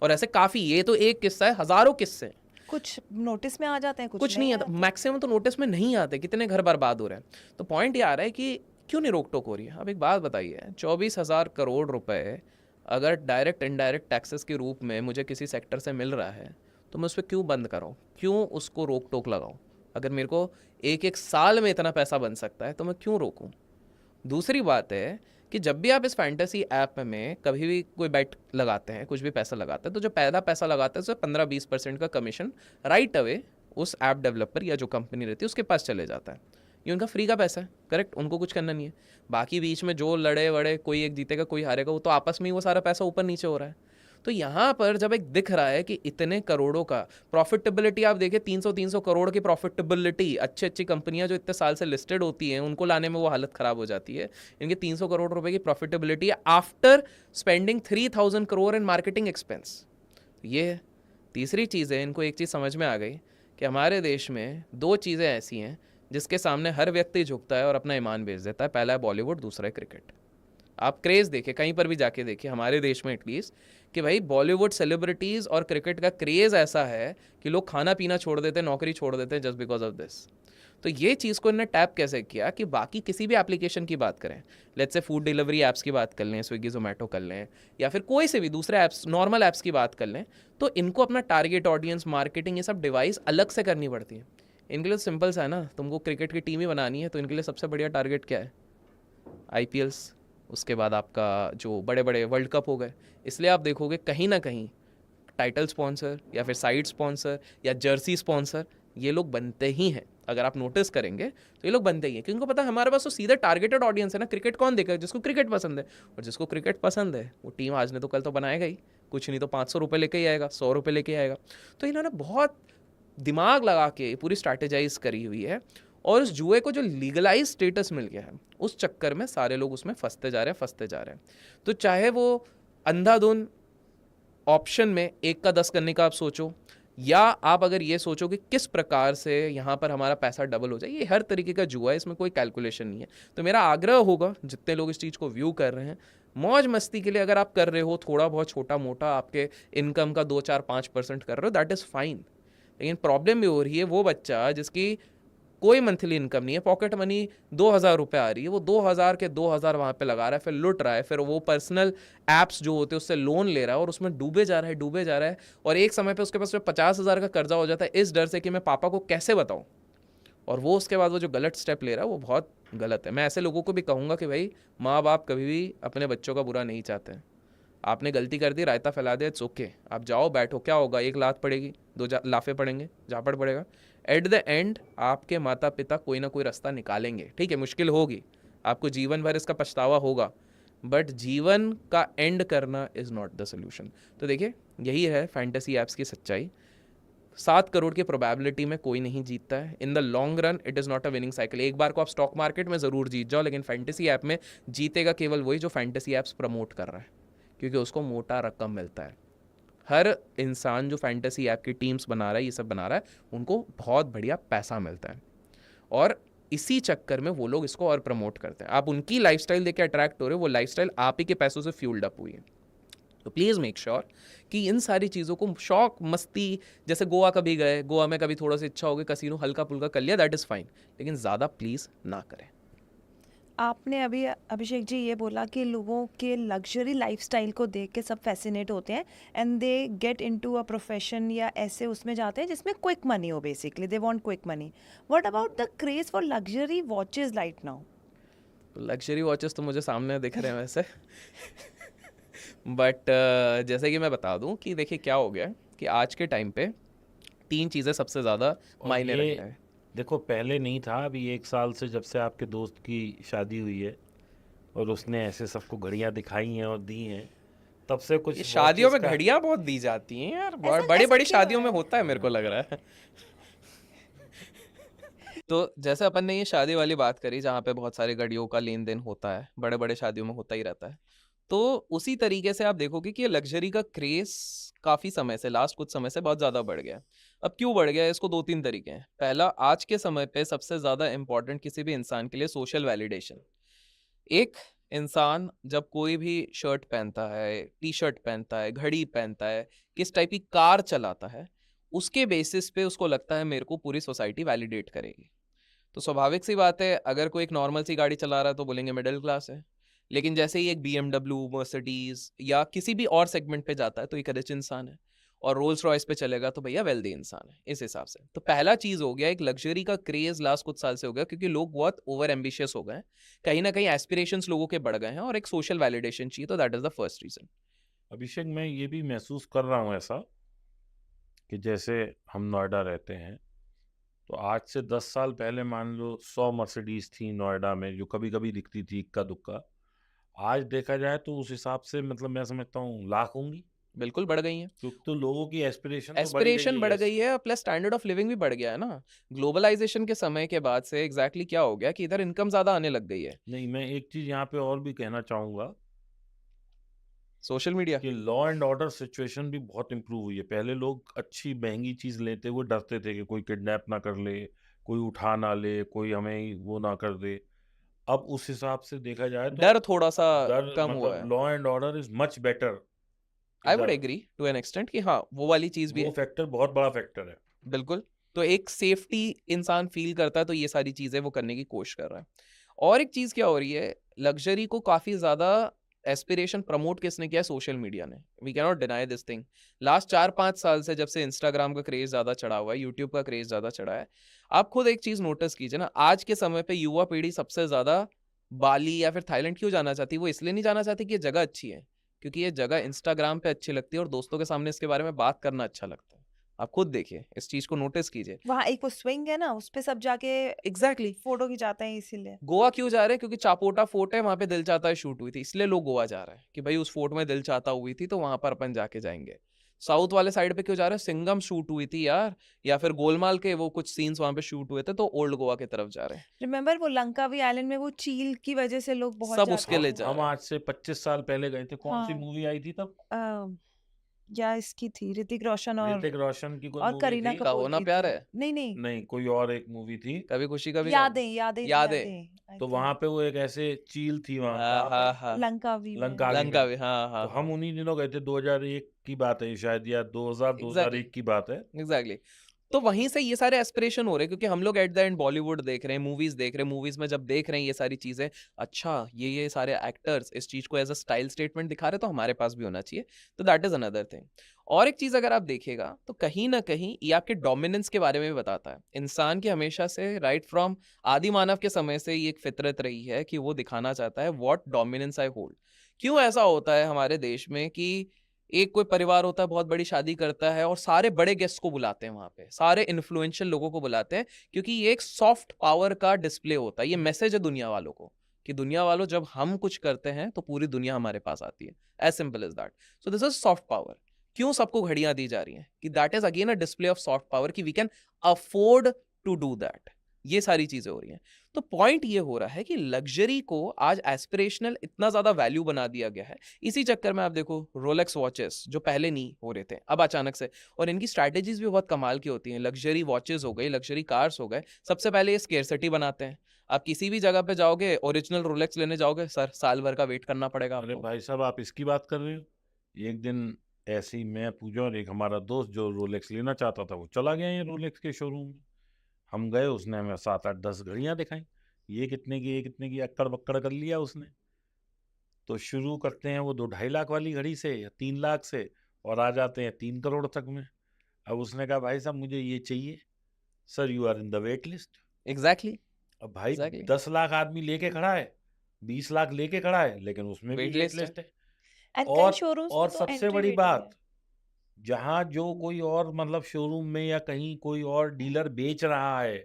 और ऐसे काफ़ी, ये तो एक किस्सा है, हज़ारों किस्से। कुछ नोटिस में आ जाते हैं, कुछ नहीं आता, मैक्सिमम तो नोटिस में नहीं आते, कितने घर बर्बाद हो रहे हैं। तो पॉइंट ये आ रहा है कि क्यों नहीं रोक टोक हो रही है। अब एक बात बताइए, 24,000 करोड़ रुपए अगर डायरेक्ट इनडायरेक्ट टैक्सेस के रूप में मुझे किसी सेक्टर से मिल रहा है तो मैं उस पर क्यों बंद कराऊँ, क्यों उसको रोक टोक लगाऊँ? अगर मेरे को एक साल में इतना पैसा बन सकता है तो मैं क्यों रोकूँ? दूसरी बात है कि जब भी आप इस फैंटेसी ऐप में कभी भी कोई बेट लगाते हैं, कुछ भी पैसा लगाते हैं, तो जो पहला पैसा लगाता है उससे 15-20% का कमीशन राइट अवे उस ऐप डेवलपर या जो कंपनी रहती है उसके पास चले जाता है। ये उनका फ्री का पैसा है, करेक्ट, उनको कुछ करना नहीं है। बाकी बीच में जो लड़े वड़े, कोई एक जीतेगा कोई हारेगा, वो तो आपस में ही वो सारा पैसा ऊपर नीचे हो रहा है। तो यहाँ पर जब एक दिख रहा है कि इतने करोड़ों का प्रॉफिटेबिलिटी, आप देखिए 300 करोड़ की प्रॉफिटेबिलिटी, अच्छी कंपनियां जो इतने साल से लिस्टेड होती हैं उनको लाने में वो हालत ख़राब हो जाती है। इनके 300 करोड़ रुपए की profitability after spending 3,000 crore in marketing expense. ये तीसरी चीज़ है, इनको एक चीज़ समझ में आ गई कि हमारे देश में दो चीज़ें ऐसी हैं जिसके सामने हर व्यक्ति झुकता है और अपना ईमान बेच देता है। पहला है बॉलीवुड, दूसरा है क्रिकेट। आप क्रेज़ देखिए, कहीं पर भी जाके देखिए, हमारे देश में एटलीस्ट, कि भाई बॉलीवुड सेलिब्रिटीज़ और क्रिकेट का क्रेज़ ऐसा है कि लोग खाना पीना छोड़ देते हैं, नौकरी छोड़ देते हैं जस्ट बिकॉज ऑफ दिस। तो ये चीज़ को इन्होंने टैप कैसे किया कि बाकी किसी भी एप्लीकेशन की बात करें, let's say food delivery apps की बात कर लें, स्विगी जोमेटो कर लें, या फिर कोई से भी दूसरे ऐप्स, नॉर्मल ऐप्स की बात कर लें, तो इनको अपना टारगेट ऑडियंस, मार्केटिंग, ये सब डिवाइस अलग से करनी पड़ती है। इनके लिए सिंपल सा है ना, तुमको क्रिकेट की टीम ही बनानी है तो इनके लिए सबसे बढ़िया टारगेट क्या है? IPLs, उसके बाद आपका जो बड़े बड़े वर्ल्ड कप हो गए। इसलिए आप देखोगे कहीं ना कहीं टाइटल स्पॉन्सर या फिर साइड स्पॉन्सर या जर्सी स्पॉन्सर ये लोग बनते ही हैं। अगर आप नोटिस करेंगे तो ये लोग बनते ही हैं, क्योंकि उनको पता है हमारे पास तो सीधे टारगेटेड ऑडियंस है ना। क्रिकेट कौन देखेगा? जिसको क्रिकेट पसंद है, और जिसको क्रिकेट पसंद है वो टीम आज नहीं तो कल तो बनाएगा ही, कुछ नहीं तो 500 रुपये लेके ही आएगा, 100 रुपये लेके आएगा। तो इन्होंने बहुत दिमाग लगा के पूरी स्ट्रैटेजाइज करी हुई है, और उस जुए को जो लीगलाइज स्टेटस मिल गया है उस चक्कर में सारे लोग उसमें फंसते जा रहे हैं। तो चाहे वो अंधाधुन ऑप्शन में 1 का 10 करने का आप सोचो, या आप अगर ये सोचो कि किस प्रकार से यहाँ पर हमारा पैसा डबल हो जाए, ये हर तरीके का जुआ है, इसमें कोई कैलकुलेशन नहीं है। तो मेरा आग्रह होगा जितने लोग इस चीज़ को व्यू कर रहे हैं, मौज मस्ती के लिए अगर आप कर रहे हो, थोड़ा बहुत छोटा मोटा आपके इनकम का 2-4-5% कर रहे हो, दैट इज़ फाइन। लेकिन प्रॉब्लम भी हो रही है वो बच्चा जिसकी कोई मंथली इनकम नहीं है, पॉकेट मनी 2,000 रुपये आ रही है, वो 2,000 के 2,000 वहाँ पे लगा रहा है, फिर लुट रहा है, फिर वो पर्सनल ऐप्स जो होते हैं उससे लोन ले रहा है और उसमें डूबे जा रहा है, और एक समय पे उसके पास 50,000 का कर्जा हो जाता है, इस डर से कि मैं पापा को कैसे बताऊँ। और वो उसके बाद वो जो गलत स्टेप ले रहा है वो बहुत गलत है। मैं ऐसे लोगों को भी कहूँगा कि भाई माँ बाप कभी भी अपने बच्चों का बुरा नहीं चाहते हैं। आपने गलती कर दी, रायता फैला दिया, इट्स ओके, आप जाओ बैठो, क्या होगा, 1 लात पड़ेगी, लाफे पड़ेंगे, झापड़ पड़ेगा। एट द एंड आपके माता पिता कोई ना कोई रास्ता निकालेंगे, ठीक है, मुश्किल होगी, आपको जीवन भर इसका पछतावा होगा, बट जीवन का एंड करना इज़ नॉट द सोल्यूशन। तो देखिए यही है फैंटेसी ऐप्स की सच्चाई। 7 करोड़ की प्रोबेबिलिटी में कोई नहीं जीतता है। In the long run it is not a winning cycle. एक बार को आप स्टॉक मार्केट में ज़रूर जीत जाओ, लेकिन फैंटेसी ऐप में जीतेगा केवल वही जो फैंटेसी ऐप्स प्रमोट कर रहा है, क्योंकि उसको मोटा रकम मिलता है। हर इंसान जो फैंटेसी ऐप की टीम्स बना रहा है, ये सब बना रहा है, उनको बहुत बढ़िया पैसा मिलता है, और इसी चक्कर में वो लोग इसको और प्रमोट करते हैं। आप उनकी लाइफस्टाइल देख के अट्रैक्ट हो रहे हो, वो लाइफस्टाइल आप ही के पैसों से फ्यूल्ड अप हुई है। तो प्लीज़ मेक श्योर कि इन सारी चीज़ों को शौक मस्ती, जैसे गोवा कभी गए, गोवा में कभी थोड़ा सा इच्छा हो गई कसिनो हल्का फुल्का कर लिया, दैट इज़ फाइन, लेकिन ज़्यादा प्लीज़ ना करें। आपने अभी अभिषेक जी ये बोला कि लोगों के लग्जरी लाइफस्टाइल को देख के सब फैसिनेट होते हैं and they get into a profession या ऐसे उसमें जाते हैं जिसमें क्विक मनी हो, basically they want quick money. What about the craze for luxury watches right now? Luxury watches तो मुझे सामने दिख रहे हैं वैसे बट जैसे कि मैं बता दूं कि देखिए क्या हो गया है कि आज के टाइम पे 3 चीज़ें सबसे ज़्यादा और मायने ये रखते हैं। देखो पहले नहीं था, अभी 1 साल से जब से आपके दोस्त की शादी हुई है और उसने ऐसे सबको घड़ियां दिखाई हैं और दी हैं, तब से कुछ ये शादियों watches में का घड़ियां बहुत दी जाती हैं यार, ऐसा बड़ी ऐसा बड़ी क्यों शादियों में है? होता है, मेरे को लग रहा है तो जैसे अपन ने ये शादी वाली बात करी जहाँ पे बहुत सारे घड़ियों का लेन देन होता है, बड़े बड़े शादियों में होता ही रहता है, तो उसी तरीके से आप देखोगे कि ये लग्जरी का क्रेज काफी समय से, लास्ट कुछ समय से बहुत ज्यादा बढ़ गया है। अब क्यों बढ़ गया है, इसको 2-3 तरीके हैं। पहला, आज के समय पे सबसे ज्यादा इंपॉर्टेंट किसी भी इंसान के लिए सोशल वैलिडेशन। एक इंसान जब कोई भी शर्ट पहनता है, टी शर्ट पहनता है, घड़ी पहनता है, किस टाइप की कार चलाता है, उसके बेसिस पे उसको लगता है मेरे को पूरी सोसाइटी वैलिडेट करेगी। तो स्वाभाविक सी बात है, अगर कोई एक नॉर्मल सी गाड़ी चला रहा है तो बोलेंगे मिडिल क्लास है, लेकिन जैसे ही एक BMW, मर्सिडीज या किसी भी और सेगमेंट पे जाता है तो एक रिच इंसान है, और रोल्स रॉयस पे चलेगा तो भैया वेल्दी इंसान है, इस हिसाब से। तो पहला चीज हो गया, एक लग्जरी का क्रेज लास्ट कुछ साल से हो गया, क्योंकि लोग बहुत ओवर एम्बिशियस हो गए हैं, कहीं ना कहीं एस्पिरेशंस लोगों के बढ़ गए हैं, और एक सोशल वैलिडेशन चाहिए, तो that is the first reason. Abhishek, मैं ये भी महसूस कर रहा हूँ ऐसा कि जैसे हम नोएडा रहते हैं, तो आज से 10 साल पहले मान लो 100 मर्सिडीज थी नोएडा में जो कभी कभी दिखती थी इक्का दुक्का। आज देखा जाए तो उस हिसाब से मतलब मैं समझता हूँ लाख होंगी, बिल्कुल बढ़ गई है, क्योंकि तो लोगों की एस्पिरेशन तो बढ़ गई एस्पिरेशन है। बढ़ यस। गई है, प्लस स्टैंडर्ड ऑफ लिविंग भी बढ़ गया है ना। ग्लोबलाइजेशन के समय के बाद से एग्जैक्टली क्या हो गया कि इधर इनकम ज्यादा आने लग गई है, नहीं, मैं एक चीज यहाँ पे और भी कहना चाहूंगा सोशल मीडिया। कि लॉ एंड ऑर्डर सिचुएशन भी बहुत इम्प्रूव हुई है। पहले लोग अच्छी महंगी चीज लेते हुए डरते थे कि कोई किडनैप ना कर ले, कोई उठा ना ले, कोई हमें वो ना कर दे। अब उस हिसाब से देखा जाए तो डर थोड़ा सा डर कम हुआ मतलब है। Law and order is much better I would इधर। एग्री टू एन एक्सटेंट कि हाँ वो वाली चीज भी वो है, फैक्टर बहुत बड़ा फैक्टर है। बिल्कुल। तो एक सेफ्टी इंसान फील करता है, तो ये सारी चीजें वो करने की कोशिश कर रहा है। और एक चीज क्या हो रही है, लग्जरी को काफी ज्यादा एस्पिरेशन प्रमोट किसने किया है, सोशल मीडिया ने। We can not deny this thing. Last 4-5 साल से जब से इंस्टाग्राम का क्रेज ज्यादा चढ़ा हुआ है, यूट्यूब का क्रेज ज्यादा चढ़ा है, आप खुद एक चीज नोटिस कीजिए ना, आज के समय पे युवा पीढ़ी सबसे ज्यादा बाली या फिर थाईलैंड क्यों जाना चाहती है। वो इसलिए नहीं जाना चाहती कि ये जगह अच्छी है, क्योंकि ये जगह इंस्टाग्राम पे अच्छी लगती है और दोस्तों के सामने इसके बारे में बात करना अच्छा लगता है। आप खुद देखिए, इस चीज को नोटिस कीजिए। वहाँ एक वो स्विंग है ना, उस पे सब जाके एग्जैक्टली फोटो खिंचाते हैं इसीलिए। गोवा क्यों जा रहे हैं, क्योंकि चापोटा फोर्ट है, वहां पे दिल चाहता है शूट हुई थी, इसलिए लोग गोवा जा रहे हैं कि भाई उस फोर्ट में दिल चाहता हुई थी तो वहां पर अपन जाके जाएंगे। साउथ वाले साइड पे क्यों जा रहे हैं, सिंगम शूट हुई थी यार, या फिर गोलमाल के वो कुछ सीन्स वहां पे शूट हुए थे, तो ओल्ड गोवा की तरफ जा रहे हैं। रिमेम्बर वो लंकावी आइलैंड में वो चील की वजह से लोग बहुत सब जाते उसके लिए थे। जा हम रहे हैं। आज से 25 साल पहले गए थे। कौन सी हाँ। मूवी आई थी तब? या इसकी थी ऋतिक रोशन और ऋतिक रोशन की कोई और मूवी करीना थी? कपूर होना की प्यार थी। है, नहीं नहीं, नहीं, कोई और एक मूवी थी। कभी खुशी कभी गम। यादें यादें थी, यादें। यादें I तो think। वहां पे वो एक ऐसे चील थी वहां हाँ कहाँ हाँ पे? हाँ, लंकावी में। लंकावी लंका में। भी, हाँ तो हाँ हम हाँ, उन्हीं दिनों गए थे, 2001 की बात है शायद, या 2000 एग्जैक्टली 2001 की बात है। एग्जैक्टली। तो वहीं से ये सारे एस्पिरेशन हो रहे हैं, क्योंकि हम लोग एट द एंड बॉलीवुड देख रहे हैं, मूवीज देख रहे हैं, मूवीज में जब देख रहे हैं ये सारी चीजें, अच्छा ये सारे एक्टर्स इस चीज को एज अ स्टाइल स्टेटमेंट दिखा रहे हैं, तो हमारे पास भी होना चाहिए। तो दैट इज अनदर थिंग। और एक चीज अगर आप देखिएगा तो कहीं ना कहीं ये आपके डोमिनेंस के बारे में भी बताता है। इंसान की हमेशा से राइट फ्रॉम आदि मानव के समय से ये एक फितरत रही है कि वो दिखाना चाहता है व्हाट डोमिनेंस आई होल्ड। क्यों ऐसा होता है हमारे देश में कि एक कोई परिवार होता है बहुत बड़ी शादी करता है और सारे बड़े गेस्ट को बुलाते हैं वहां पे, सारे इन्फ्लुएंशियल लोगों को बुलाते हैं, क्योंकि ये एक सॉफ्ट पावर का डिस्प्ले होता है। ये मैसेज है दुनिया वालों को कि दुनिया वालों, जब हम कुछ करते हैं तो पूरी दुनिया हमारे पास आती है। As simple as that. So this is soft power. क्यों सबको घड़ियां दी जा रही हैं? कि that is again a display of soft power, कि we can afford to do that. ये सारी चीजें हो रही हैं। तो पॉइंट ये हो रहा है कि लग्जरी को आज एस्पिरेशनल इतना ज्यादा वैल्यू बना दिया गया है। इसी चक्कर में आप देखो रोलेक्स वॉचेस जो पहले नहीं हो रहे थे, अब अचानक से, और इनकी स्ट्रैटेजीज भी बहुत कमाल की होती हैं। लग्जरी वॉचेस हो गई, लग्जरी कार्स हो गए, सबसे पहले ये स्केर्सिटी बनाते हैं। आप किसी भी जगह पे जाओगे, ओरिजिनल रोलेक्स लेने जाओगे सर, साल भर का वेट करना पड़ेगा अरे आपको। भाई साहब, आप इसकी बात कर रहे हो? एक दिन ऐसे ही मैं, पूजा और एक हमारा दोस्त जो रोलेक्स लेना चाहता था, वो चला गया ये रोलेक्स के शोरूम में। हम गए, उसने हमें 7 8 10 घड़ियां दिखाई। ये कितने की, ये कितने की, अक्कड़ बक्कड़ कर लिया उसने। तो शुरू करते हैं वो 2 2.5 लाख वाली घड़ी से या 3 लाख से, और आ जाते हैं 3 करोड़ तक में। अब उसने कहा भाई साहब मुझे ये चाहिए। Sir you are in the wait list. Exactly, अब भाई एग्जैक्टली। 10 लाख आदमी लेके खड़ा है, 20 लाख लेके खड़ा है, लेकिन उसमें भी वेट वेट लिस्ट है। लिस्ट है। एंड कई और शोरूम्स में और तो सबसे एंट्री बड़ी वेट भी है। बात, जहां जो कोई और मतलब शोरूम में या कहीं कोई और डीलर बेच रहा है,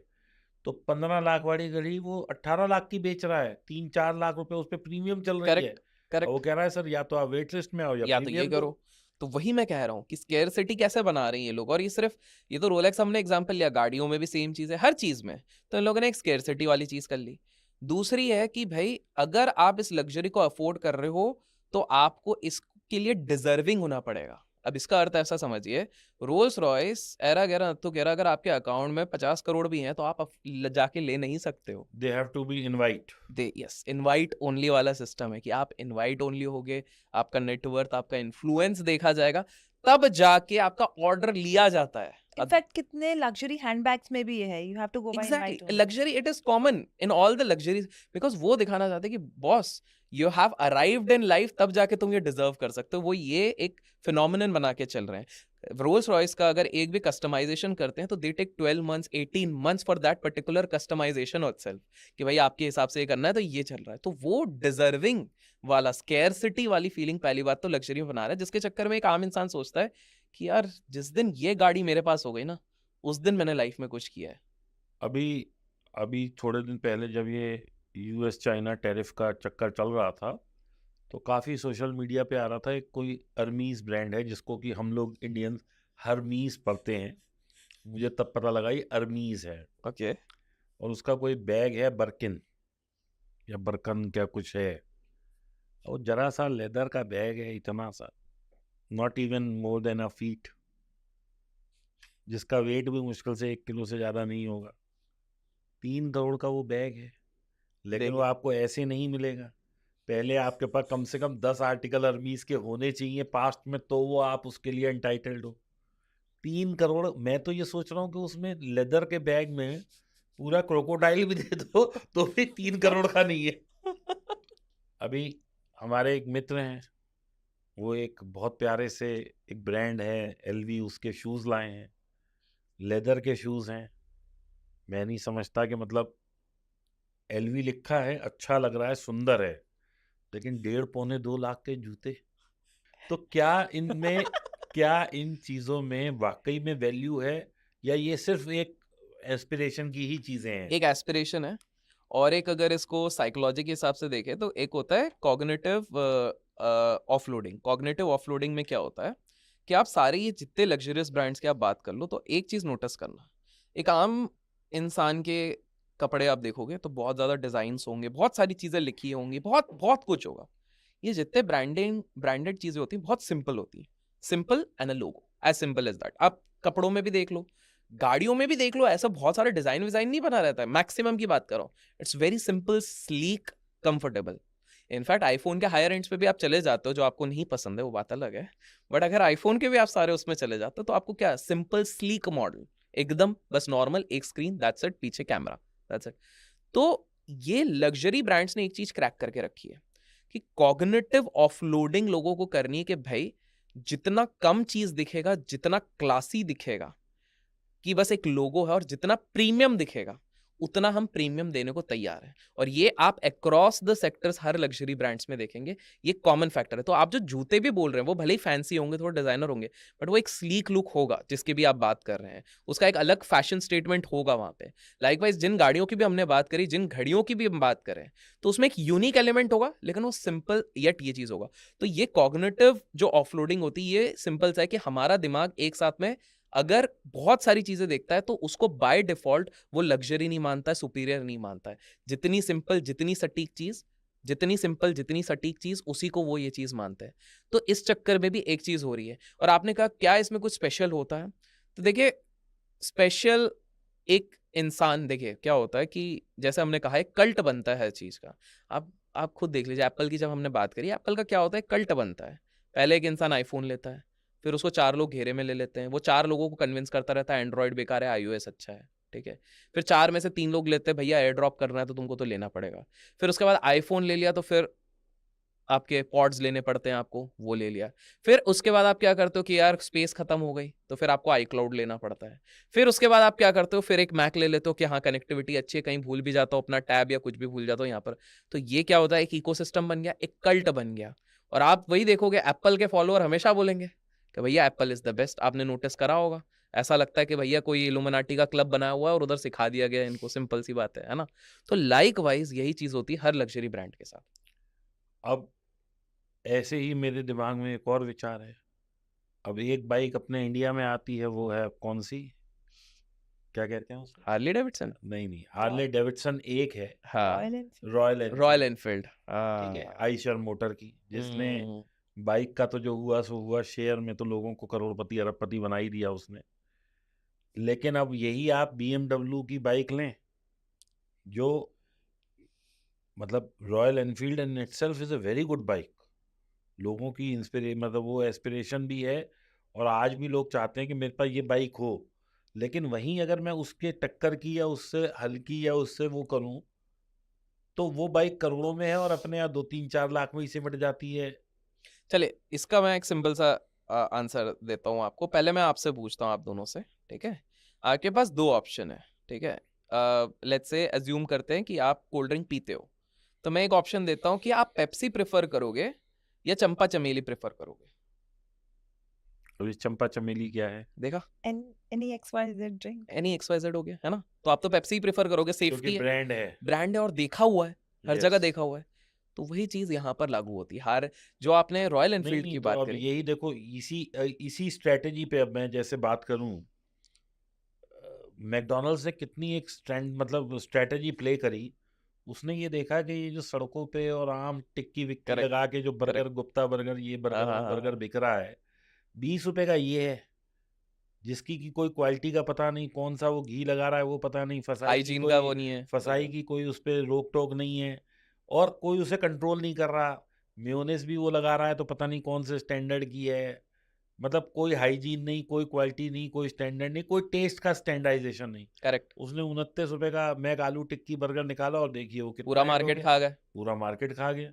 तो 15 लाख वाली घड़ी वो 18 लाख की बेच रहा है। 3 4 लाख रुपए उस पर प्रीमियम चल रही है। करेक्ट, और वो करेक्ट। कह रहा है सर या तो आप वेट लिस्ट में आओ या या तो ये प्रीमियम दो। करो। तो वही मैं कह रहा हूँ कि स्केर्सिटी कैसे बना रहे हैं ये लोग। और ये सिर्फ, ये तो रोलेक्स हमने एग्जांपल लिया, गाड़ियों में भी सेम चीज है, हर चीज में। तो इन लोगों ने एक स्केर्सिटी वाली चीज कर ली। दूसरी है कि भाई अगर आप इस लग्जरी को अफोर्ड कर रहे हो तो आपको इसके लिए डिजर्विंग होना पड़ेगा। अब इसका अर्थ ऐसा समझिए, रोल्स रॉयस, एरा गैरा, तो गैरा, अगर आपके अकाउंट में 50 करोड़ भी हैं तो आप जाके ले नहीं सकते हो। They have to be invite. They, yes, invite only वाला सिस्टम है कि आप इनवाइट ओनली होगे, आपका नेटवर्थ, आपका इन्फ्लुएंस देखा जाएगा, तब जाके आपका ऑर्डर लिया जाता है। इनफैक्ट कितने लग्जरी हैंडबैग्स में भी ये है, you have to go by invite exactly, luxury, it is common in all the luxuries, because वो दिखाना चाहते हैं कि boss, you have arrived in life, तब जाके तुम ये डिजर्व कर सकते हो। वो ये एक फिनोमिनन बना के चल रहे हैं। रोल्स रॉयस का अगर एक भी कस्टमाइजेशन करते हैं तो they take 12 months 18 months for that particular customisation itself, कि भाई आपके हिसाब से ये करना है तो ये चल रहा है। तो वो डिजर्विंग वाला, स्केर्सिटी वाली फीलिंग पहली बात तो लग्जरी में बना रहा है, जिसके चक्कर में एक आम इंसान सोचता है कि यार जिस दिन ये गाड़ी मेरे पास हो गई ना, उस दिन मैंने लाइफ में कुछ किया है। अभी अभी थोड़े दिन पहले जब ये यूएस चाइना टैरिफ का चक्कर चल रहा था, तो काफ़ी सोशल मीडिया पे आ रहा था एक कोई अर्मीज ब्रांड है, जिसको कि हम लोग इंडियंस हरमीज पढ़ते हैं। मुझे तब पता लगा ये अर्मीज है। ओके। और उसका कोई बैग है बर्किन या बर्कन क्या कुछ है, और जरा सा लेदर का बैग है, इतना सा, not even more than a feet, जिसका वेट भी मुश्किल से 1 किलो से ज़्यादा नहीं होगा। 3 करोड़ का वो बैग है, लेकिन वो देखिए, आपको ऐसे नहीं मिलेगा। पहले आपके पास कम से कम 10 आर्टिकल अर्मीज के होने चाहिए पास्ट में, तो वो आप उसके लिए एंटाइटल्ड हो। 3 करोड़! मैं तो ये सोच रहा हूँ कि उसमें लेदर के बैग में पूरा क्रोकोडाइल भी दे दो तो भी 3 करोड़ का नहीं है। अभी हमारे एक मित्र हैं, वो एक बहुत प्यारे से एक ब्रांड है एलवी, उसके शूज़ लाए हैं, लेदर के शूज़ हैं। मैं नहीं समझता कि मतलब एलवी लिखा है, अच्छा लग रहा है, सुंदर है, लेकिन 1.5 पौने 2 लाख के जूते। तो क्या इन चीज़ों में वाकई में वैल्यू है, या ये सिर्फ एक एस्पिरेशन की ही चीज़ें हैं? एक एस्पिरेशन है, और एक अगर इसको साइकोलॉजी के हिसाब से देखें तो एक होता है कॉग्निटिव ऑफलोडिंग। कॉग्निटिव ऑफलोडिंग में क्या होता है कि आप सारे ये जितने लग्जरियस ब्रांड्स की आप बात कर लो, तो एक चीज़ नोटिस करना, एक आम इंसान के कपड़े आप देखोगे तो बहुत ज़्यादा डिज़ाइंस होंगे, बहुत सारी चीज़ें लिखी होंगी, बहुत बहुत कुछ होगा। ये जितने ब्रांडेड चीज़ें होती हैं बहुत सिंपल होती हैं, simple and a logo, as simple as that. आप कपड़ों में भी देख लो, गाड़ियों में भी देख लो, ऐसा बहुत सारा डिजाइन विजाइन नहीं बना रहता है, मैक्सिमम की बात करो, it's very simple, sleek, comfortable. In fact iPhone के हायर एंड्स पे भी आप चले जाते हो, जो आपको नहीं पसंद है वो बात अलग है, बट अगर आईफोन के भी आप सारे उसमें चले जाते हो तो आपको क्या, सिंपल स्लीक मॉडल, एकदम बस नॉर्मल, एक स्क्रीन, दैट्स इट, पीछे कैमरा, दैट्स इट। तो ये लग्जरी ब्रांड्स ने एक चीज क्रैक करके रखी है कि कॉग्निटिव ऑफलोडिंग लोगों को करनी है, कि भाई जितना कम चीज दिखेगा, जितना क्लासी दिखेगा, कि बस एक लोगो है, और जितना प्रीमियम दिखेगा उतना हम प्रीमियम देने को तैयार हैं। और ये आप across the sectors her luxury brands में देखेंगे, ये कॉमन फैक्टर है। तो आप जो जूते भी बोल रहे हैं वो भले ही फैंसी होंगे, थोड़ा डिजाइनर होंगे, बट वो एक स्लीक लुक होगा जिसकी भी आप बात कर रहे हैं, उसका एक अलग फैशन स्टेटमेंट होगा वहां पे। लाइकवाइज जिन गाड़ियों की भी हमने बात करी, जिन घड़ियों की भी हम बात करें, तो उसमें एक यूनिक एलिमेंट होगा, लेकिन वो सिंपल येट ये चीज होगा। तो ये कॉग्निटिव जो ऑफलोडिंग होती है, ये सिंपल सा है कि हमारा दिमाग एक साथ में अगर बहुत सारी चीजें देखता है तो उसको बाय डिफॉल्ट वो लग्जरी नहीं मानता है, सुपीरियर नहीं मानता है। जितनी सिंपल, जितनी सटीक चीज, जितनी सिंपल, जितनी सटीक चीज, उसी को वो ये चीज मानते हैं। तो इस चक्कर में भी एक चीज हो रही है। और आपने कहा क्या इसमें कुछ स्पेशल होता है, तो देखिए स्पेशल एक इंसान, देखिए क्या होता है कि जैसे हमने कहा है कल्ट बनता है हर चीज का। आप खुद देख लीजिए, एप्पल की जब हमने बात करी, एप्पल का क्या होता है, कल्ट बनता है। पहले एक इंसान आईफोन लेता है, फिर उसको 4 लोग घेरे में ले लेते हैं, वो 4 लोगों को कन्विंस करता रहता है एंड्रॉइड बेकार है, iOS अच्छा है, ठीक है। फिर 4 में से 3 लोग लेते हैं, भैया एयर ड्रॉप करना है तो तुमको तो लेना पड़ेगा। फिर उसके बाद आईफोन ले लिया, तो फिर आपके पॉड्स लेने पड़ते हैं आपको, वो ले लिया। फिर उसके बाद आप क्या करते हो कि यार स्पेस खत्म हो गई, तो फिर आपको आई क्लाउड लेना पड़ता है। फिर उसके बाद आप क्या करते हो, फिर एक मैक ले लेते हो कि हाँ कनेक्टिविटी अच्छी है, कहीं भूल भी जाता हो अपना टैब या कुछ भी भूल जाता हो यहाँ पर। तो ये क्या होता है, एक इकोसिस्टम बन गया, एक कल्ट बन गया। और आप वही देखोगे, एप्पल के फॉलोअर हमेशा बोलेंगे कि भैया एप्पल इज द बेस्ट। आपने नोटिस करा होगा, ऐसा लगता है कि भैया कोई इल्यूमिनाटी का क्लब बनाया हुआ है और उधर सिखा दिया गया इनको, सिंपल सी बात है ना। तो लाइक वाइज यही चीज होती है हर लग्जरी ब्रांड के साथ। अब ऐसे ही मेरे दिमाग में एक और विचार है। अब एक बाइक अपने इंडिया में आती है, वो है कौन सी, क्या कहते हैं उसको? Harley Davidson. नहीं, हार्ले डेविडसन एक है, हाँ, royal Enfield. Royal Enfield, royal Enfield. ठीक है, आइशर मोटर की, जिसने हम्म। बाइक का तो जो हुआ सो हुआ, शेयर में तो लोगों को करोड़पति अरबपति बना ही दिया उसने। लेकिन अब यही आप BMW की बाइक लें, जो मतलब royal Enfield in itself is a very good bike, लोगों की मतलब वो एस्पिरेशन भी है, और आज भी लोग चाहते हैं कि मेरे पास ये बाइक हो। लेकिन वहीं अगर मैं उसके टक्कर की या उससे हल्की या उससे वो करूं, तो वो बाइक करोड़ों में है और अपने यहाँ 2-3-4 लाख में ही सिमट जाती है। चलिए इसका मैं एक सिंपल सा आंसर देता हूँ आपको। पहले मैं आपसे पूछता हूँ आप दोनों से, ठीक है। आपके पास 2 ऑप्शन है, ठीक है। लेट्स से अज्यूम करते हैं कि आप कोल्ड ड्रिंक पीते हो, तो मैं एक ऑप्शन देता हूँ कि आप पेप्सी प्रेफर करोगे या चंपा चमेली प्रेफर करोगे। तो ये चंपा चमेली क्या है? देखा, any XYZ drink. Any XYZ हो गया है ना, तो आप तो पेप्सी प्रेफर करोगे, क्योंकि सेफ्टी है, ब्रांड है। ब्रांड है और देखा हुआ है, हर जगह यस। देखा हुआ है। तो वही चीज यहाँ पर लागू होती है। हर जो आपने रॉयल एनफील्ड नहीं की तो बात अब करी, यही देखो, इसी स्ट्रेटेजी पे अब मैं जैसे बात करूं, मैकडोनल्ड्स ने कितनी एक मतलब स्ट्रेटेजी प्ले करी। उसने ये देखा कि ये जो सड़कों पे और आम टिक्की विक्की करेक्ट, लगा के जो बर्गर, करेक्ट। गुप्ता बर्गर, ये हाँ बर्गर हाँ वो हाँ बर्गर हाँ। बिक रहा है, 20 रुपए का ये है, जिसकी की कोई क्वालिटी का पता नहीं, कौन सा वो घी लगा रहा है वो पता नहीं, हाइजीन का वो नहीं है, फसाई बिल्कुल। की कोई उस पर रोक टोक नहीं है, और कोई उसे कंट्रोल नहीं कर रहा। मेयोनेज भी वो लगा रहा है तो पता नहीं कौन से स्टैंडर्ड की है, मतलब कोई हाइजीन नहीं, कोई क्वालिटी नहीं, कोई स्टैंडर्ड नहीं, कोई टेस्ट का स्टैंडर्डाइजेशन नहीं। करेक्ट। उसने 29 रुपए का मैक आलू टिक्की बर्गर निकाला और देखिए वो कितना पूरा हिट हो मार्केट गया, खा गए। पूरा मार्केट खा गया।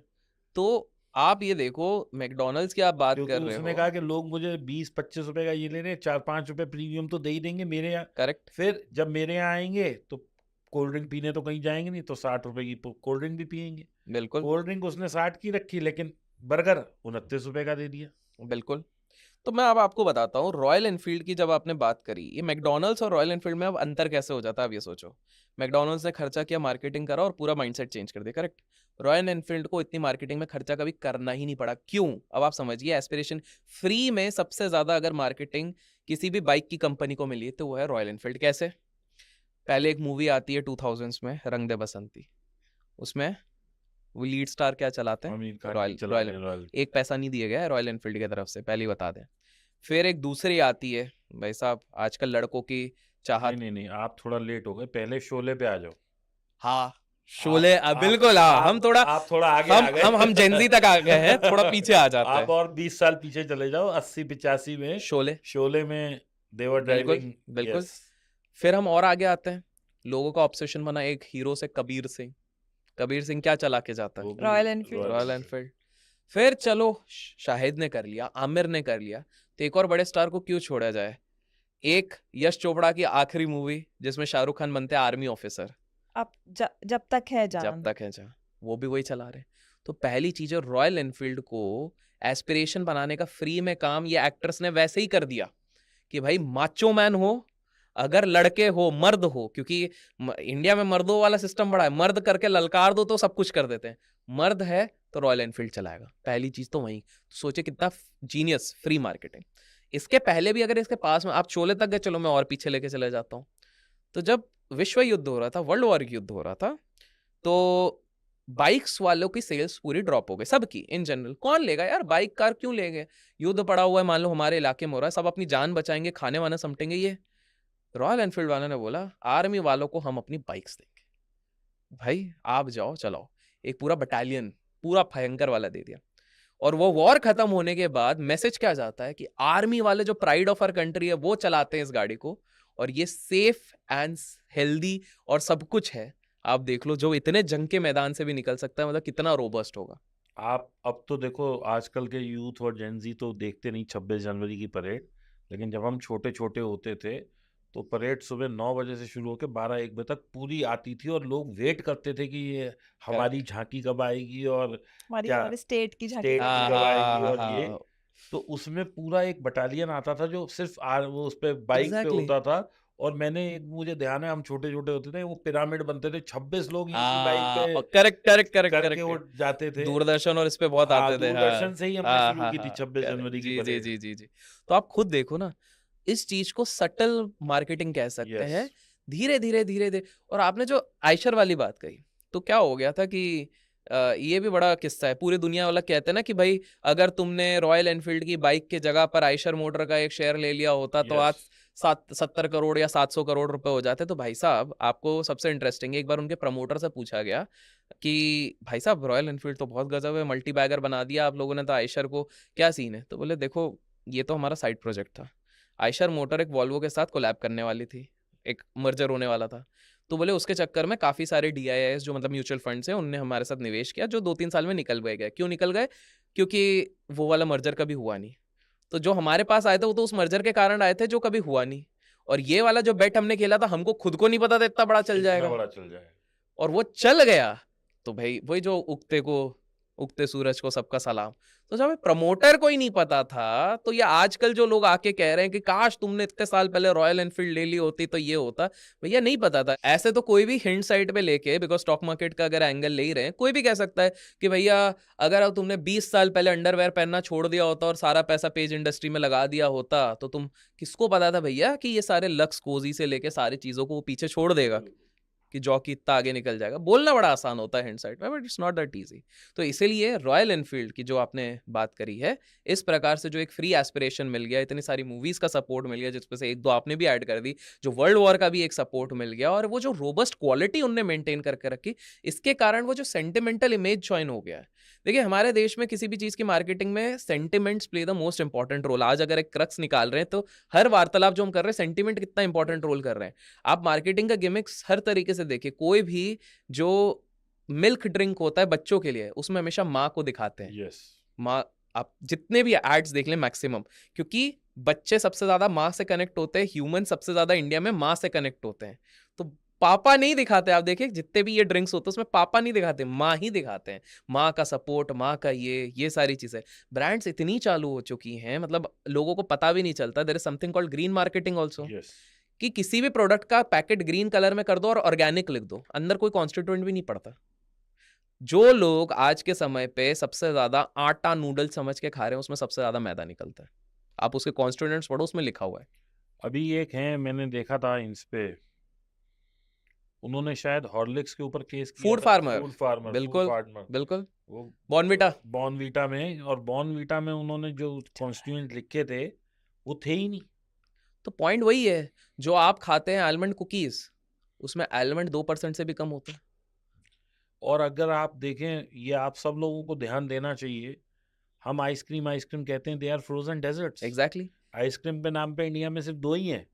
तो आप ये देखो, मैकडोनल्ड्स की आप बात क्योंकि कर रहे उसने हो, कहा कि लोग मुझे 20-25 रुपए का ये ले रहे हैं, 4-5 रुपए प्रीमियम तो दे ही देंगे मेरे यहाँ। करेक्ट, फिर जब मेरे यहाँ आएंगे तो कोल्ड ड्रिंक पीने तो कहीं जाएंगे नहीं, तो 60 रुपए की कोल्ड ड्रिंक भी पियेंगे। बिल्कुल, कोल्ड ड्रिंक उसने 60 की रखी, लेकिन बर्गर 29 रुपए का दे दिया। बिल्कुल। तो मैं अब आपको बताता हूँ, रॉयल एनफील्ड की जब आपने बात करी, ये मैकडोनल्ड्स और रॉयल एनफील्ड में अब अंतर कैसे हो जाता है, अब ये सोचो। मैकडोनल्ड्स ने खर्चा किया, मार्केटिंग करा और पूरा माइंडसेट चेंज कर दिया, करेक्ट। रॉयल एनफील्ड को इतनी मार्केटिंग में खर्चा कभी करना ही नहीं पड़ा, क्यों? अब आप समझिए, एस्पिरेशन फ्री में सबसे ज्यादा अगर मार्केटिंग किसी भी बाइक की कंपनी को मिली है तो वो है रॉयल एनफील्ड। कैसे? पहले एक मूवी आती है 2000s में, रंग दे बसंती, उसमें वो लीड स्टार क्या चलाते हैं, आमिर खान रॉयल चला रॉयल। रहे रॉयल। एक पैसा नहीं दिया गया है रॉयल एनफील्ड की तरफ से, पहले ही बता दें। फिर एक दूसरी आती है, भाई साहब आजकल लड़कों की नहीं चाहत। नहीं नहीं, आप थोड़ा लेट हो गए, पहले शोले पे आ जाओ। हाँ, शोले, आप बिल्कुल। हाँ, हम थोड़ा, आप थोड़ा आगे हम आ गए। हम जेनजी तक आ गए हैं, थोड़ा पीछे आ जाते आप हैं। और 20 साल पीछे चले जाओ, 80-85 में शोले, शोले में देवर बिल्कुल ड्राइविंग। बिल्कुल। यस। फिर हम और आगे आते हैं, लोगों का ऑब्सेशन बना एक हीरो से, कबीर सिंह। कबीर सिंह क्या चला के जाता है, वो भी रॉयल एनफील्ड। Royal Enfield. फिर चलो, शाहिद ने कर लिया, आमिर ने कर लिया, तो एक और बड़े स्टार को क्यों छोड़ा जाए? एक यश चोपड़ा की आखिरी मूवी जिसमें शाहरुख खान बनते हैं आर्मी ऑफिसर, अब जब तक है जब जान। तक है जहाँ, वो भी वही चला रहे हैं। तो पहली चीज है, रॉयल एनफील्ड को एस्पिरेशन बनाने का फ्री में काम ये एक्टर्स ने वैसे ही कर दिया कि भाई माचो मैन हो, अगर लड़के हो, मर्द हो, क्योंकि इंडिया में मर्दों वाला सिस्टम बड़ा है, मर्द करके ललकार दो तो सब कुछ कर देते हैं, मर्द है तो रॉयल एनफील्ड चलाएगा। पहली चीज तो वही, तो सोचे कितना जीनियस फ्री मार्केटिंग। इसके पहले भी अगर इसके पास में आप शोले तक गए, चलो मैं और पीछे लेके चले जाता हूँ। तो जब विश्व युद्ध हो रहा था, वर्ल्ड वॉर युद्ध हो रहा था, तो बाइक्स वालों की सेल्स पूरी ड्रॉप हो गई, सबकी इन जनरल। कौन लेगा यार बाइक, कार क्यों लेंगे, युद्ध पड़ा हुआ है, मान लो हमारे इलाके में हो रहा है, सब अपनी जान बचाएंगे, खाने वाने समटेंगे। ये रॉयल एनफील्ड वालों ने बोला आर्मी वालों को हम अपनी बाइक्स देंगे, भाई आप जाओ चलाओ। एक पूरा बटालियन, पूरा भयंकर वाला दे दिया। और वो वॉर खत्म होने के बाद मैसेज क्या जाता है कि आर्मी वाले जो प्राइड ऑफ आवर कंट्री है वो चलाते हैं इस गाड़ी को, और ये सेफ एंड हेल्दी और सब कुछ है। आप देख लो, जो इतने जंग के मैदान से भी निकल सकता है, मतलब कितना रोबस्ट होगा। आप अब तो देखो आजकल के यूथ और जेनजी तो देखते नहीं 26 जनवरी की परेड, लेकिन जब हम छोटे छोटे होते थे तो परेड सुबह 9 बजे से शुरू होकर 12-1 बजे तक पूरी आती थी, और लोग वेट करते थे कि ये हमारी झांकी कब आएगी और क्या हमारे स्टेट की झांकी स्टेट कब की हाँ आएगी। कब हाँ आएगी। हाँ और ये हाँ, तो उसमें पूरा एक बटालियन आता था जो सिर्फ वो उस पे बाइक पे एग्जैक्टली। होता था। और मुझे ध्यान है हम छोटे छोटे होते थे, वो पिरामिड बनते थे, 26 लोग एक ही बाइक पे करेक्ट करेक्ट करेक्ट करके वो करेक्ट। जाते थे। दूरदर्शन और इस पे बहुत हाँ, आते थे। हाँ दूरदर्शन से ही हमने हाँ शुरू हाँ की थी हाँ, 26 करेक्ट। जनवरी की जी जी परेड। जी जी जी। तो आप खुद देखो ना, इस चीज को सटल मार्केटिंग कह सकते हैं, यस, धीरे धीरे धीरे धीरे। और आपने जो आयशर वाली बात कही, तो क्या हो गया था कि ये भी बड़ा किस्सा है, पूरी दुनिया वाला कहते हैं ना कि भाई अगर तुमने रॉयल एनफील्ड की बाइक के जगह पर आयशर मोटर का एक शेयर ले लिया होता तो आज यस, 70 करोड़ या 700 करोड़ रुपए हो जाते। तो भाई साहब, आपको सबसे इंटरेस्टिंग, एक बार उनके प्रमोटर से पूछा गया कि भाई साहब रॉयल एनफील्ड तो बहुत गजब है, मल्टी बैगर बना दिया आप लोगों ने तो आयशर को, क्या सीन है? तो बोले देखो, ये तो हमारा साइड प्रोजेक्ट था। आयशर मोटर एक वॉल्वो के साथ कोलैब करने वाली थी, एक मर्जर होने वाला था। तो बोले उसके चक्कर में काफी सारे DIIs जो मतलब म्यूचुअल फंड्स हैं, उनने हमारे साथ निवेश किया, जो 2-3 साल में निकल गए। क्यों निकल गए? क्योंकि वो वाला मर्जर कभी हुआ नहीं। तो जो हमारे पास आए थे वो तो उस मर्जर के कारण आए थे जो कभी हुआ नहीं। और ये वाला जो बेट हमने खेला था, हमको खुद को नहीं पता था इतना बड़ा चल इतना जाएगा, बड़ा चल जाए। और वो चल गया। तो भाई वही जो उगते सूरज को सबका सलाम। तो जब प्रमोटर को ही नहीं पता था, तो ये आजकल जो लोग आके कह रहे हैं कि काश तुमने इतने साल पहले रॉयल एनफील्ड ले ली होती तो ये होता, भैया नहीं पता था। ऐसे तो कोई भी हिंट साइड पे लेके, बिकॉज स्टॉक मार्केट का अगर एंगल ले ही रहे हैं, कोई भी कह सकता है कि भैया अगर तुमने 20 साल पहले अंडरवेयर पहनना छोड़ दिया होता और सारा पैसा पेज इंडस्ट्री में लगा दिया होता, तो तुम, किसको पता था भैया कि ये सारे लक्स कोजी से लेके सारी चीजों को वो पीछे छोड़ देगा, कि जॉकी इतना आगे निकल जाएगा। बोलना बड़ा आसान होता है हिंडसाइट में, but it's not that easy. तो इसीलिए रॉयल एनफील्ड की जो आपने बात करी है, इस प्रकार से जो एक फ्री एस्पिरेशन मिल गया, इतनी सारी मूवीज का सपोर्ट मिल गया, जिसमें से एक दो आपने भी ऐड कर दी, जो वर्ल्ड वॉर का भी एक सपोर्ट मिल गया, और वो जो रोबस्ट क्वालिटी उनने मेंटेन करके रखी, इसके कारण वो जो सेंटिमेंटल इमेज ज्वाइन हो गया है। देखिए हमारे देश में किसी भी चीज की मार्केटिंग में sentiments play the most important role. आज अगर एक क्रक्स निकाल रहे हैं तो हर वार्तालाप जो हम कर रहे हैं, सेंटिमेंट कितना इंपॉर्टेंट रोल कर रहे हैं। आप मार्केटिंग का गिमिक्स हर तरीके से देखिए, कोई भी जो मिल्क ड्रिंक होता है बच्चों के लिए, उसमें हमेशा माँ को दिखाते हैं। यस, माँ, आप जितने भी एड्स देख लें मैक्सिमम, क्योंकि बच्चे सबसे ज्यादा माँ से कनेक्ट होते हैं, ह्यूमन सबसे ज्यादा इंडिया में माँ से कनेक्ट होते हैं। तो पापा नहीं दिखाते, आप देखिए जितने भी ये ड्रिंक्स होते हैं उसमें पापा नहीं दिखाते, माँ ही दिखाते हैं। माँ का सपोर्ट, माँ का ये सारी चीजें। ब्रांड्स इतनी चालू हो चुकी हैं, मतलब लोगों को पता भी नहीं चलता। There is something called green marketing also, yes, कि किसी भी प्रोडक्ट का पैकेट ग्रीन कलर में कर दो और ऑर्गेनिक लिख दो, अंदर कोई कॉन्स्टिट्यूएंट भी नहीं पड़ता। जो लोग आज के समय पे सबसे ज्यादा आटा नूडल समझ के खा रहे हैं, उसमें सबसे ज्यादा मैदा निकलता है। आप उसके कॉन्स्टिट्यूएंट्स पढ़ो, उसमें लिखा हुआ है। अभी एक है, मैंने देखा था इंस पे, उन्होंने शायद हॉर्लिक्स के ऊपर केस किया फूड था। फार्मर, फूड फार्मर, बिल्कुल बिल्कुल। वो बॉर्नविटा। बॉर्नवीटा में, और बॉर्नवीटा में उन्होंने जो कॉन्स्टिट्यूएंट लिखे थे वो थे ही नहीं। तो पॉइंट वही है, जो आप खाते हैं आलमंड कुकीज, उसमें आलमंड 2% से भी कम होता है। और अगर आप देखें, ये आप सब लोगों को ध्यान देना चाहिए, हम आइसक्रीम आइसक्रीम कहते हैं, they are frozen desserts. Exactly. Ice cream पे नाम पे इंडिया में सिर्फ 2 ही हैं,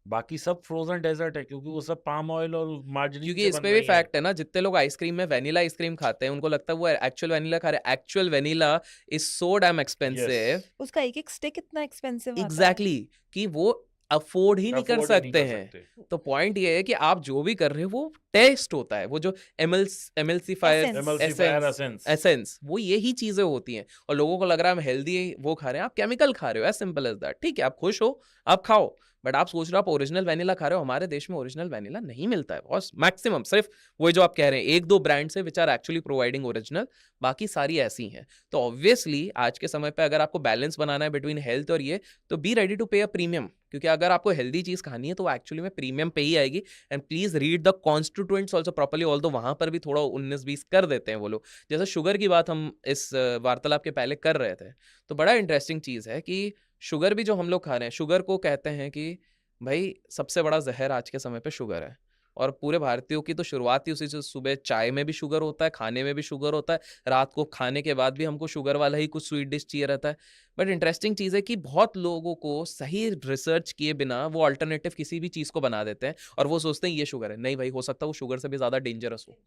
बाकी सब फ्रोजन डेजर्ट है, क्योंकि वो सब पाम ऑयल और मार्जरीन क्योंकि से इस बन पे भी रही हैं। फैक्ट है ना, जितने लोग आइसक्रीम में वेनिला आइसक्रीम खाते हैं, उनको लगता है वो एक्चुअल वेनिला खा रहे हैं। Actual vanilla is so damn expensive. उसका एक एक स्टिक इतना एक्सपेंसिव आता है। एग्जैक्टली, कि वो अफोर्ड ही नहीं कर Afford ही नहीं सकते कर हैं। सकते। तो पॉइंट ये है कि आप जो भी कर रहे हो वो टेस्ट होता है, वो जो एमएलसीफायर Essence. Emulsifier essence। एसेंस, वो यही चीजें होती हैं। और लोगों को लग रहा है हम हेल्दी वो खा रहे हैं, आप केमिकल खा रहे हो, एज सिंपल एज दैट। ठीक है, आप खुश हो, आप खाओ, बट आप सोच रहे हो आप ओरिजिनल वैनिला खा रहे हो। हमारे देश में ओरिजिनल वैनिला नहीं मिलता है, और मैक्सिमम सिर्फ वो जो आप कह रहे हैं 1-2 ब्रांड्स है which are actually providing original, बाकी सारी ऐसी हैं। तो ऑब्वियसली आज के समय पे अगर आपको बैलेंस बनाना है बिटवीन हेल्थ और ये, तो बी रेडी टू पे अ प्रीमियम, क्योंकि अगर आपको हेल्दी चीज खानी है तो वो एक्चुअली में प्रीमियम पे ही आएगी। And please read the constituents also properly, although वहां पर भी थोड़ा 19-20 कर देते हैं वो लोग। जैसे शुगर की बात हम इस वार्तालाप के पहले कर रहे थे, तो बड़ा इंटरेस्टिंग चीज है कि शुगर भी जो हम लोग खा रहे हैं, शुगर को कहते हैं कि भाई सबसे बड़ा जहर आज के समय पे शुगर है। और पूरे भारतीयों की तो शुरुआत ही उसी से, सुबह चाय में भी शुगर होता है, खाने में भी शुगर होता है, रात को खाने के बाद भी हमको शुगर वाला ही कुछ स्वीट डिश चाहिए रहता है। बट इंटरेस्टिंग चीज़ है कि बहुत लोगों को सही रिसर्च किए बिना वो अल्टरनेटिव किसी भी चीज़ को बना देते हैं, और वो सोचते हैं ये शुगर है। नहीं भाई, हो सकता है वो शुगर से भी ज़्यादा डेंजरस हो।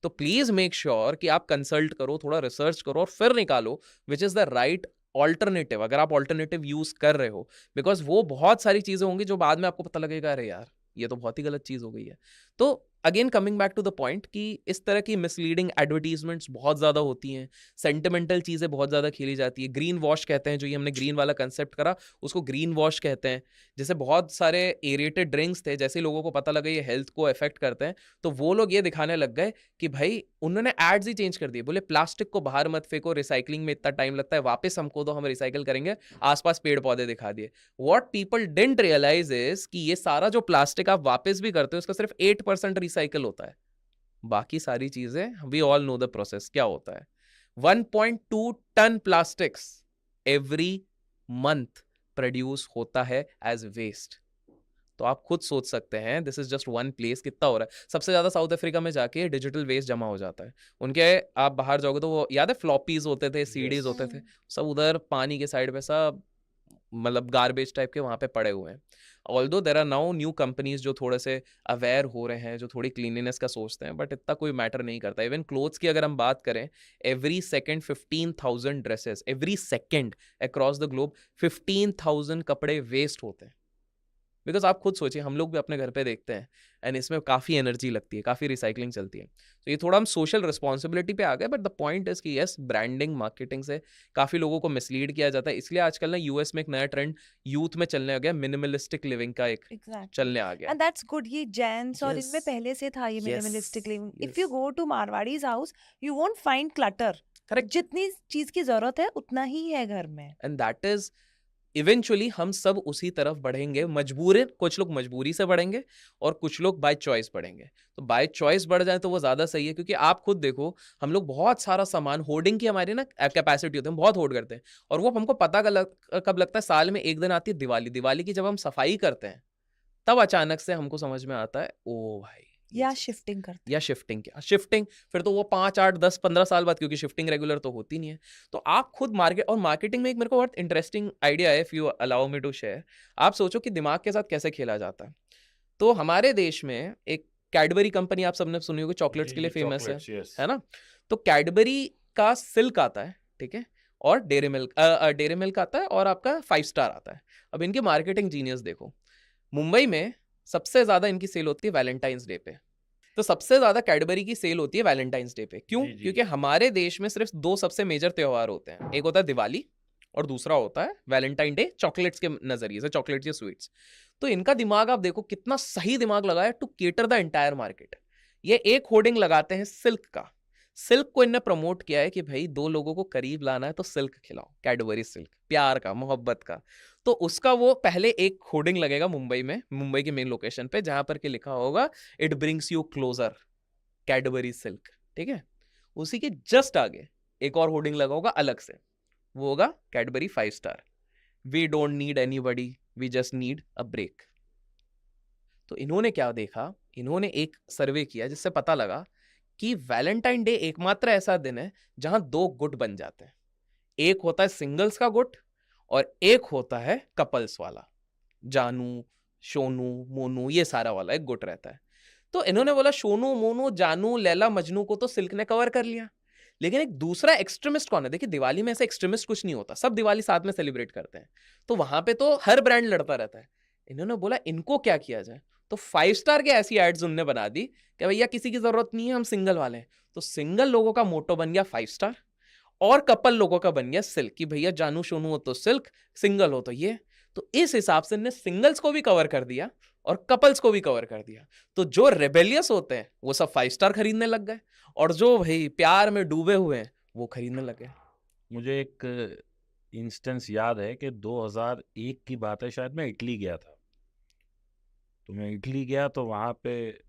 तो प्लीज़ मेक श्योर कि आप कंसल्ट करो, थोड़ा रिसर्च करो, और फिर निकालो which is the right alternative, अगर आप ऑल्टरनेटिव यूज कर रहे हो। बिकॉज वो बहुत सारी चीजें होंगी जो बाद में आपको पता लगेगा अरे यार ये तो बहुत ही गलत चीज हो गई है। तो again coming back to the point कि इस तरह की मिसलीडिंग एडवर्टीजमेंट्स बहुत ज्यादा होती हैं, सेंटिमेंटल चीजें बहुत ज्यादा खेली जाती है। ग्रीन वॉश कहते हैं, जो ये हमने ग्रीन वाला कंसेप्ट करा उसको ग्रीन वॉश कहते हैं। जैसे बहुत सारे एरिएटेड ड्रिंक्स थे, जैसे लोगों को पता लगा ये हेल्थ को अफेक्ट करते हैं, तो वो लोग ये दिखाने लग गए कि भाई उन्होंने एड्स ही चेंज कर दिए, बोले प्लास्टिक को बाहर मत फेंको, रिसाइकलिंग में इतना टाइम लगता है, वापस हमको दो, हम रिसाइकिल करेंगे, आसपास पेड़ पौधे दिखा दिए। What people didn't realise is कि ये सारा जो प्लास्टिक आप वापस भी करते हो उसका सिर्फ 8% रिसाइकिल होता है, बाकी सारी चीजें we all know the process क्या होता है। 1.2 ton plastics every month produce होता है एज वेस्ट। तो आप खुद सोच सकते हैं this is just one place कितना हो रहा है। सबसे ज्यादा साउथ अफ्रीका में जाके डिजिटल वेस्ट जमा हो जाता है उनके। आप बाहर जाओगे तो वो याद है फ्लॉपीज होते थे, सीडीज होते थे, सब उधर पानी के साइड पे सब मतलब गार्बेज टाइप के वहां पे पड़े हुए हैं। Although there are now new companies जो थोड़े से अवेयर हो रहे हैं, जो थोड़ी क्लीनलीनेस का सोचते हैं, बट इतना कोई मैटर नहीं करता। इवन क्लोथ्स की अगर हम बात करें, every second 15,000 dresses, every second across the globe 15,000 कपड़े वेस्ट होते हैं। बिकॉज आप खुद सोचिए, हम लोग भी अपने घर पे देखते हैं एंड इसमें काफ़ी एनर्जी लगती है, काफ़ी रिसाइकलिंग चलती है। तो ये थोड़ा हम सोशल रिस्पॉन्सिबिलिटी पे आ गए, बट द पॉइंट इज कि यस, ब्रांडिंग मार्केटिंग से काफ़ी लोगों को मिसलीड किया जाता है। इसलिए आजकल ना यूएस में एक नया ट्रेंड यूथ में चलने आ गया, मिनिमलिस्टिक लिविंग का एक चलने आ गया। And that's good. ये जेंट्स और इनमें Yes. पहले से था ये Yes. Minimalistic living. If Yes. You go to Marwaris house you won't find clutter. Correct. जितनी चीज की जरूरत है उतना ही है घर में। एंड दैट इज इवेंचुअली हम सब उसी तरफ बढ़ेंगे। मजबूर, कुछ लोग मजबूरी से बढ़ेंगे और कुछ लोग बाय चॉइस बढ़ेंगे। तो बाय चॉइस बढ़ जाए तो वो ज़्यादा सही है, क्योंकि आप खुद देखो, हम लोग बहुत सारा सामान, होर्डिंग की हमारी ना कैपेसिटी होती है, हम बहुत होर्ड करते हैं, और वो हमको पता कब लगता है, साल में एक दिन आती है दिवाली। दिवाली की जब हम सफाई करते हैं तब अचानक से हमको समझ में आता है ओ भाई, या शिफ्टिंग करते या शिफ्टिंग, क्या शिफ्टिंग, फिर तो वो 5, 8, 10, 15 साल बाद, क्योंकि शिफ्टिंग रेगुलर तो होती नहीं है। तो आप खुद मार्केट, और मार्केटिंग में एक मेरे को बहुत इंटरेस्टिंग आइडिया है, if you allow me to share. आप सोचो कि दिमाग के साथ कैसे खेला जाता है। तो हमारे देश में एक कैडबरी कंपनी आप सबने सुनी होगी, चॉकलेट्स के लिए फेमस है ना। तो कैडबरी का सिल्क आता है, ठीक है, और डेयरी मिल्क आता है, और आपका 5 स्टार आता है। अब इनके मार्केटिंग जीनियस देखो, मुंबई में सबसे ज्यादा इनकी सेल होती है वैलेंटाइंस डे पे। तो सबसे ज्यादा कैडबरी की सेल होती है वैलेंटाइंस डे पे। क्यों? जी, जी। क्योंकि हमारे देश में सिर्फ 2 सबसे मेजर त्योहार होते हैं, एक होता है दिवाली और दूसरा होता है वैलेंटाइन डे, चॉकलेट्स के नजरिए से, चॉकलेट्स या स्वीट्स। तो इनका दिमाग आप देखो कितना सही दिमाग लगाया to cater the entire market. ये एक होर्डिंग लगाते हैं सिल्क का। सिल्क को इनने प्रमोट किया है कि भाई 2 लोगों को करीब लाना है तो सिल्क खिलाओ, कैडबरी सिल्क, प्यार का, मोहब्बत का। तो उसका वो पहले एक होर्डिंग लगेगा मुंबई में, मुंबई के मेन लोकेशन पे, जहां पर के लिखा होगा it brings you closure, Cadbury silk, ठीक है। उसी के जस्ट आगे एक और होर्डिंग लगा होगा अलग से, वो होगा Cadbury 5 star, we don't need anybody, we just need a break. तो इन्होंने क्या देखा, इन्होंने एक सर्वे किया जिससे पता लगा कि वैलेंटाइन डे एकमात्र ऐसा दिन है जहां 2 गुट बन जाते हैं। एक होता है सिंगल्स का गुट और एक होता है कपल्स वाला, जानू, शोनू, मोनू, ये सारा वाला एक गुट रहता है। तो इन्होंने बोला शोनू, मोनू, जानू, लैला, मजनू को तो सिल्क ने कवर कर लिया, लेकिन एक दूसरा एक्सट्रीमिस्ट कौन है? देखिए, दिवाली में ऐसा एक्सट्रीमिस्ट कुछ नहीं होता, सब दिवाली साथ में सेलिब्रेट करते हैं। तो वहां पे तो हर ब्रांड लड़ता रहता है, इन्होंने बोला इनको क्या किया जाए, तो 5 स्टार के ऐसी एड्स उनने बना दी कि भैया किसी की जरूरत नहीं है, हम सिंगल वाले हैं। तो सिंगल लोगों का मोटो बन गया 5 स्टार और कपल लोगों का बन गया सिल्क, कि भैया जानू सोनू हो तो सिल्क, सिंगल हो तो ये। तो इस हिसाब से इन्हें सिंगल्स को भी कवर कर दिया और कपल्स को भी कवर कर दिया। तो जो रेबेलियस होते हैं वो सब 5 स्टार खरीदने लग गए, और जो भाई प्यार में डूबे हुए हैं वो खरीदने लग गए। मुझे एक इंस्टेंस याद है कि 2001 की बात है, शायद मैं इटली गया था। तो मैं इटली गया तो वहाँ पे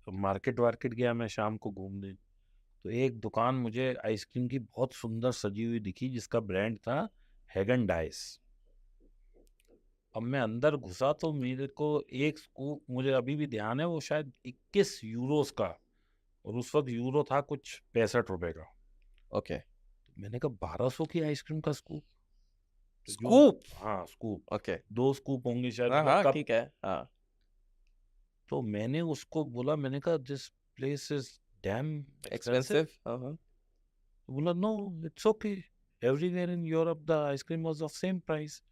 मार्केट वार्केट गया मैं शाम को घूमने। तो एक दुकान मुझे आइसक्रीम की बहुत सुंदर सजी हुई दिखी जिसका ब्रांड था हैगन डाइस। अब मैं अंदर घुसा तो मेरे को एक स्कूप, मुझे अभी भी ध्यान है, वो शायद 21 यूरोस का, और उस वक्त यूरो था कुछ 65 रुपए का। ओके, मैंने कहा 1200 की आइसक्रीम का स्कूप। तो जो- स्कूप, हाँ स्कूप, ओके, 2 स्कूप होंगे शायद, हाँ हाँ कप। ठीक है, हाँ। तो मैंने उसको बोला, मैंने कहा this place is damn expensive. Expensive, हाँ। बोला no it's okay, everywhere in Europe the ice cream was of same price.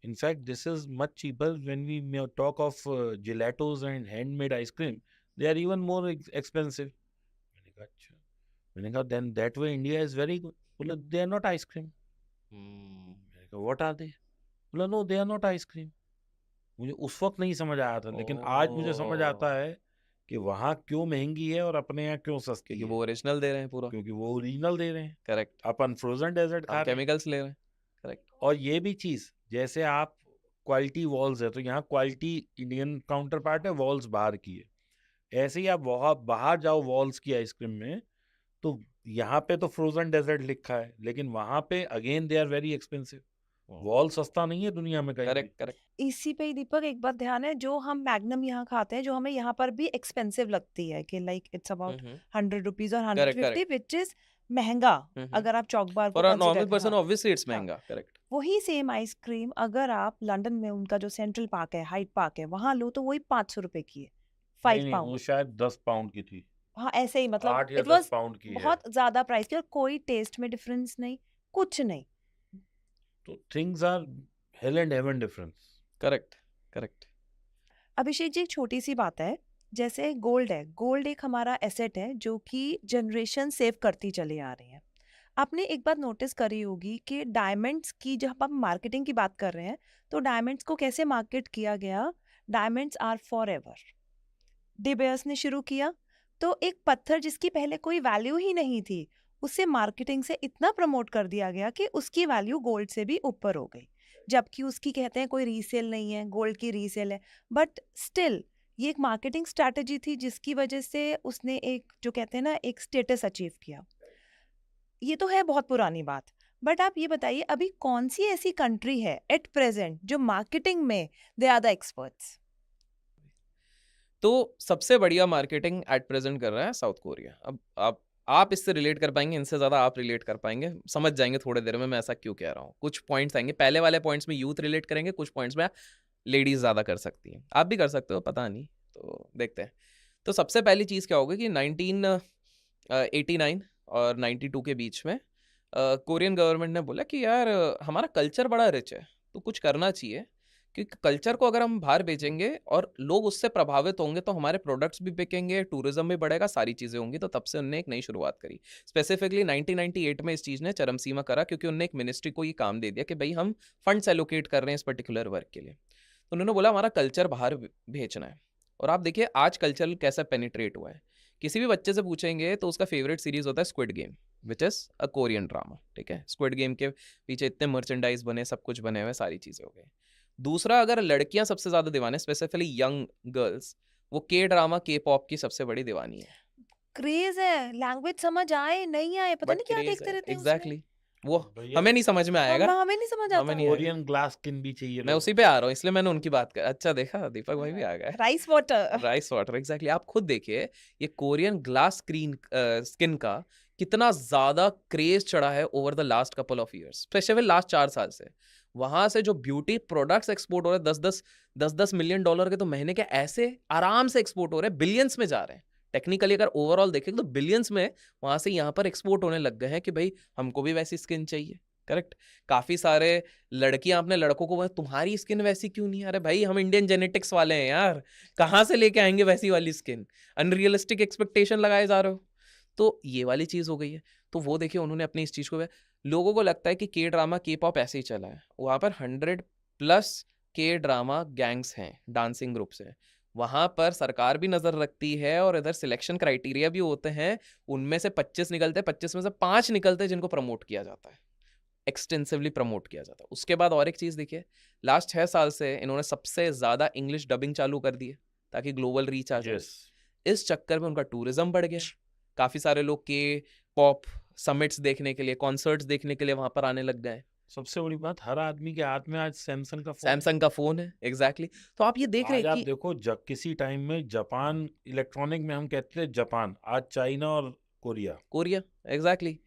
In fact, this is much cheaper when we talk of gelatos and handmade ice cream. They are even more expensive. मैंने कहा अच्छा, मैंने कहा then that way India is very good. बोला they are not ice cream. मैंने कहा what are they? बोला no they are not ice cream. मुझे उस वक्त नहीं समझ आया था, लेकिन आज मुझे समझ आता है कि वहाँ क्यों महंगी है और अपने यहाँ क्यों सस्ती क्योंकि है। वो ओरिजिनल दे रहे हैं पूरा, क्योंकि वो ओरिजिनल दे रहे हैं, करेक्ट, अपन फ्रोजन डेजर्ट खा हम रहे हैं। केमिकल्स ले रहे हैं, करेक्ट। और ये भी चीज, जैसे आप क्वालिटी वॉल्स है तो यहाँ क्वालिटी इंडियन काउंटर पार्ट है, वॉल्स बाहर की है। ऐसे ही आप बाहर जाओ वॉल्स की आइसक्रीम में, तो यहाँ पे तो फ्रोजन डेजर्ट लिखा है, लेकिन वहां पे again they are very expensive. Wall सस्ता नहीं है दुनिया में कहीं भी। Correct correct. इसी पे ही दीपक एक बात ध्यान है, जो हम मैग्नम यहाँ खाते हैं जो हमें यहाँ पर भी एक्सपेंसिव लगती है कि लाइक इट्स अबाउट 100 रुपीज और Correct, 150, विच इज महंगा अगर आप चौक बार फॉर को अ नॉर्मल consider- पर्सन हाँ, ऑब्वियसली इट्स हाँ। महंगा, करेक्ट। वही सेम आइसक्रीम अगर आप लंदन में उनका जो सेंट्रल पार्क है, हाइड पार्क है, वहां लो तो वही 500 रुपए की है, नहीं 5 नहीं, पाउंड। वो शायद 10 पाउंड की थी, हाँ ऐसे ही, मतलब 8 या इट 10 वाज पाउंड की है। बहुत ज्यादा प्राइस की, और कोई टेस्ट में डिफरेंस नहीं, कुछ नहीं। तो things are hell and heaven difference. Correct correct. Abhishek ji, एक छोटी सी बात है, जैसे गोल्ड है, गोल्ड एक हमारा एसेट है जो कि जनरेशन सेव करती चली आ रही है। आपने एक बात नोटिस करी होगी कि डायमंड्स की जब हम मार्केटिंग की बात कर रहे हैं तो डायमंड्स को कैसे मार्केट किया गया, डायमंड्स आर फॉर एवर, डिबेयर्स ने शुरू किया। तो एक पत्थर जिसकी पहले कोई वैल्यू ही नहीं थी, उसे मार्केटिंग से इतना प्रमोट कर दिया गया कि उसकी वैल्यू गोल्ड से भी ऊपर हो गई, जबकि उसकी कहते हैं कोई रीसेल नहीं है, गोल्ड की रीसेल है, बट स्टिल ये एक मार्केटिंग स्ट्रैटेजी थी जिसकी वजह से उसने एक जो कहते हैं ना एक स्टेटस अचीव किया। ये तो है बहुत पुरानी बात, बट आप ये बताइए अभी कौन सी ऐसी कंट्री है एट प्रेजेंट जो मार्केटिंग में दे आर द एक्सपर्ट्स? तो सबसे बढ़िया मार्केटिंग एट प्रेजेंट कर रहा है साउथ कोरिया। अब आप इससे रिलेट कर पाएंगे, इनसे ज़्यादा आप रिलेट कर पाएंगे, समझ जाएंगे थोड़ी देर में मैं ऐसा क्यों कह रहा हूँ। कुछ पॉइंट्स आएंगे, पहले वाले पॉइंट्स में यूथ रिलेट करेंगे, कुछ पॉइंट्स में लेडीज़ ज़्यादा कर सकती हैं, आप भी कर सकते हो, पता नहीं, तो देखते हैं। तो सबसे पहली चीज़ क्या होगी कि 1989 और 92 के बीच में कोरियन गवर्नमेंट ने बोला कि यार हमारा कल्चर बड़ा रिच है, तो कुछ करना चाहिए, क्योंकि कल्चर को अगर हम बाहर बेचेंगे और लोग उससे प्रभावित होंगे तो हमारे प्रोडक्ट्स भी बिकेंगे, टूरिज्म भी बढ़ेगा, सारी चीज़ें होंगी। तो तब से उन्होंने एक नई शुरुआत करी। स्पेसिफिकली 1998 में इस चीज़ ने चरम सीमा करा, क्योंकि उन्होंने एक मिनिस्ट्री को ये काम दे दिया कि भाई हम फंड्स एलोकेट कर रहे हैं इस पर्टिकुलर वर्क के लिए। तो उन्होंने बोला हमारा कल्चर बाहर भेजना है। और आप देखिए आज कल्चर कैसा पेनिट्रेट हुआ है। किसी भी बच्चे से पूछेंगे तो उसका फेवरेट सीरीज होता है squid game, which is a Korean drama, ठीक है। स्क्विड गेम के पीछे इतने मर्चेंडाइज बने, सब कुछ बने हुए, सारी चीज़ें हो गई। दूसरा, अगर लड़कियां सबसे ज़्यादा दीवाने, स्पेसिफिकली यंग गर्ल्स, वो के ड्रामा के पॉप की सबसे बड़ी दीवानी है। क्रेज है, लैंग्वेज समझ आए नहीं आए पता नहीं क्या देखते रहते हैं उसमें। एग्जैक्टली, वो भैया, हमें नहीं समझ में आएगा, हमें नहीं समझ आता। हमें नहीं आएगा। कोरियन ग्लास स्किन भी चाहिए। मैं उसी पे आ रहा हूँ, इसलिए मैंने उनकी बात कर। अच्छा देखा, दीपक भाई भी आ गए। Rice water, rice water, exactly. आप खुद देखिए ये कोरियन ग्लास स्किन का कितना ज्यादा क्रेज चढ़ा है over the last couple of years, specially last 4 साल से। वहां से जो ब्यूटी प्रोडक्ट्स एक्सपोर्ट हो रहे हैं, 10 मिलियन डॉलर के तो महीने के ऐसे आराम से एक्सपोर्ट हो रहे हैं, बिलियंस में जा रहे हैं। टेक्निकली अगर ओवरऑल देखें तो बिलियंस में वहां से यहाँ पर एक्सपोर्ट होने लग गए हैं कि भाई हमको भी वैसी स्किन चाहिए। करेक्ट। काफी सारे लड़कियां अपने लड़कों को तुम्हारी स्किन वैसी क्यों नहीं है? अरे भाई हम इंडियन जेनेटिक्स वाले हैं यार, कहाँ से लेके आएंगे वैसी वाली स्किन? अनरियलिस्टिक एक्सपेक्टेशन लगाए जा रहे हो। तो ये वाली चीज हो गई है। तो वो देखिए उन्होंने अपनी इस चीज को, लोगों को लगता है कि के ड्रामा के पॉप ऐसे ही चला है, वहां पर 100+ के ड्रामा गैंग्स हैं, डांसिंग ग्रुप्स हैं, वहां पर सरकार भी नजर रखती है और इधर सिलेक्शन क्राइटेरिया भी होते हैं। उनमें से 25 निकलते हैं, 25 में से 5 निकलते हैं जिनको प्रमोट किया जाता है, एक्सटेंसिवली प्रमोट किया जाता है। उसके बाद और एक चीज देखिए, लास्ट 6 साल से इन्होंने सबसे ज्यादा इंग्लिश डबिंग चालू कर दी है ताकि ग्लोबल रीच आ जाए। यस, इस चक्कर में उनका टूरिज्म बढ़ गया, काफी सारे लोग के पॉप समिट्स देखने के लिए, कॉन्सर्ट्स देखने के लिए वहां पर आने लग गए। सबसे बड़ी बात, हर आदमी के हाथ में आज सैमसंग का फोन है। सैमसंग का फोन है, एग्जैक्टली तो आप ये देख रहे आज हैं आप कि देखो, किसी टाइम में जापान इलेक्ट्रॉनिक में हम कहते थे जापान, आज चाइना और कोरिया। कोरिया, एग्जैक्टली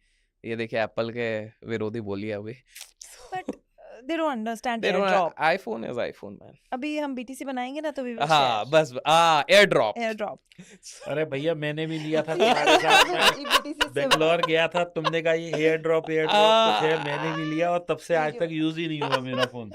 ये देखिए एप्पल के विरोधी बोलिए अभी। But they don't understand They air don't- drop. iPhone is iPhone man। अभी हम बीटीसी बनाएंगे ना तो वी विल हाँ बस एयर ड्रॉप। Air drop. अरे भैया, मैंने भी लिया था तुम्हारे साथ में, बेंगलोर गया था, तुमने कहा ये एयर ड्रॉप कुछ है, मैंने भी लिया और तब से आज तक यूज ही नहीं हुआ मेरा फोन।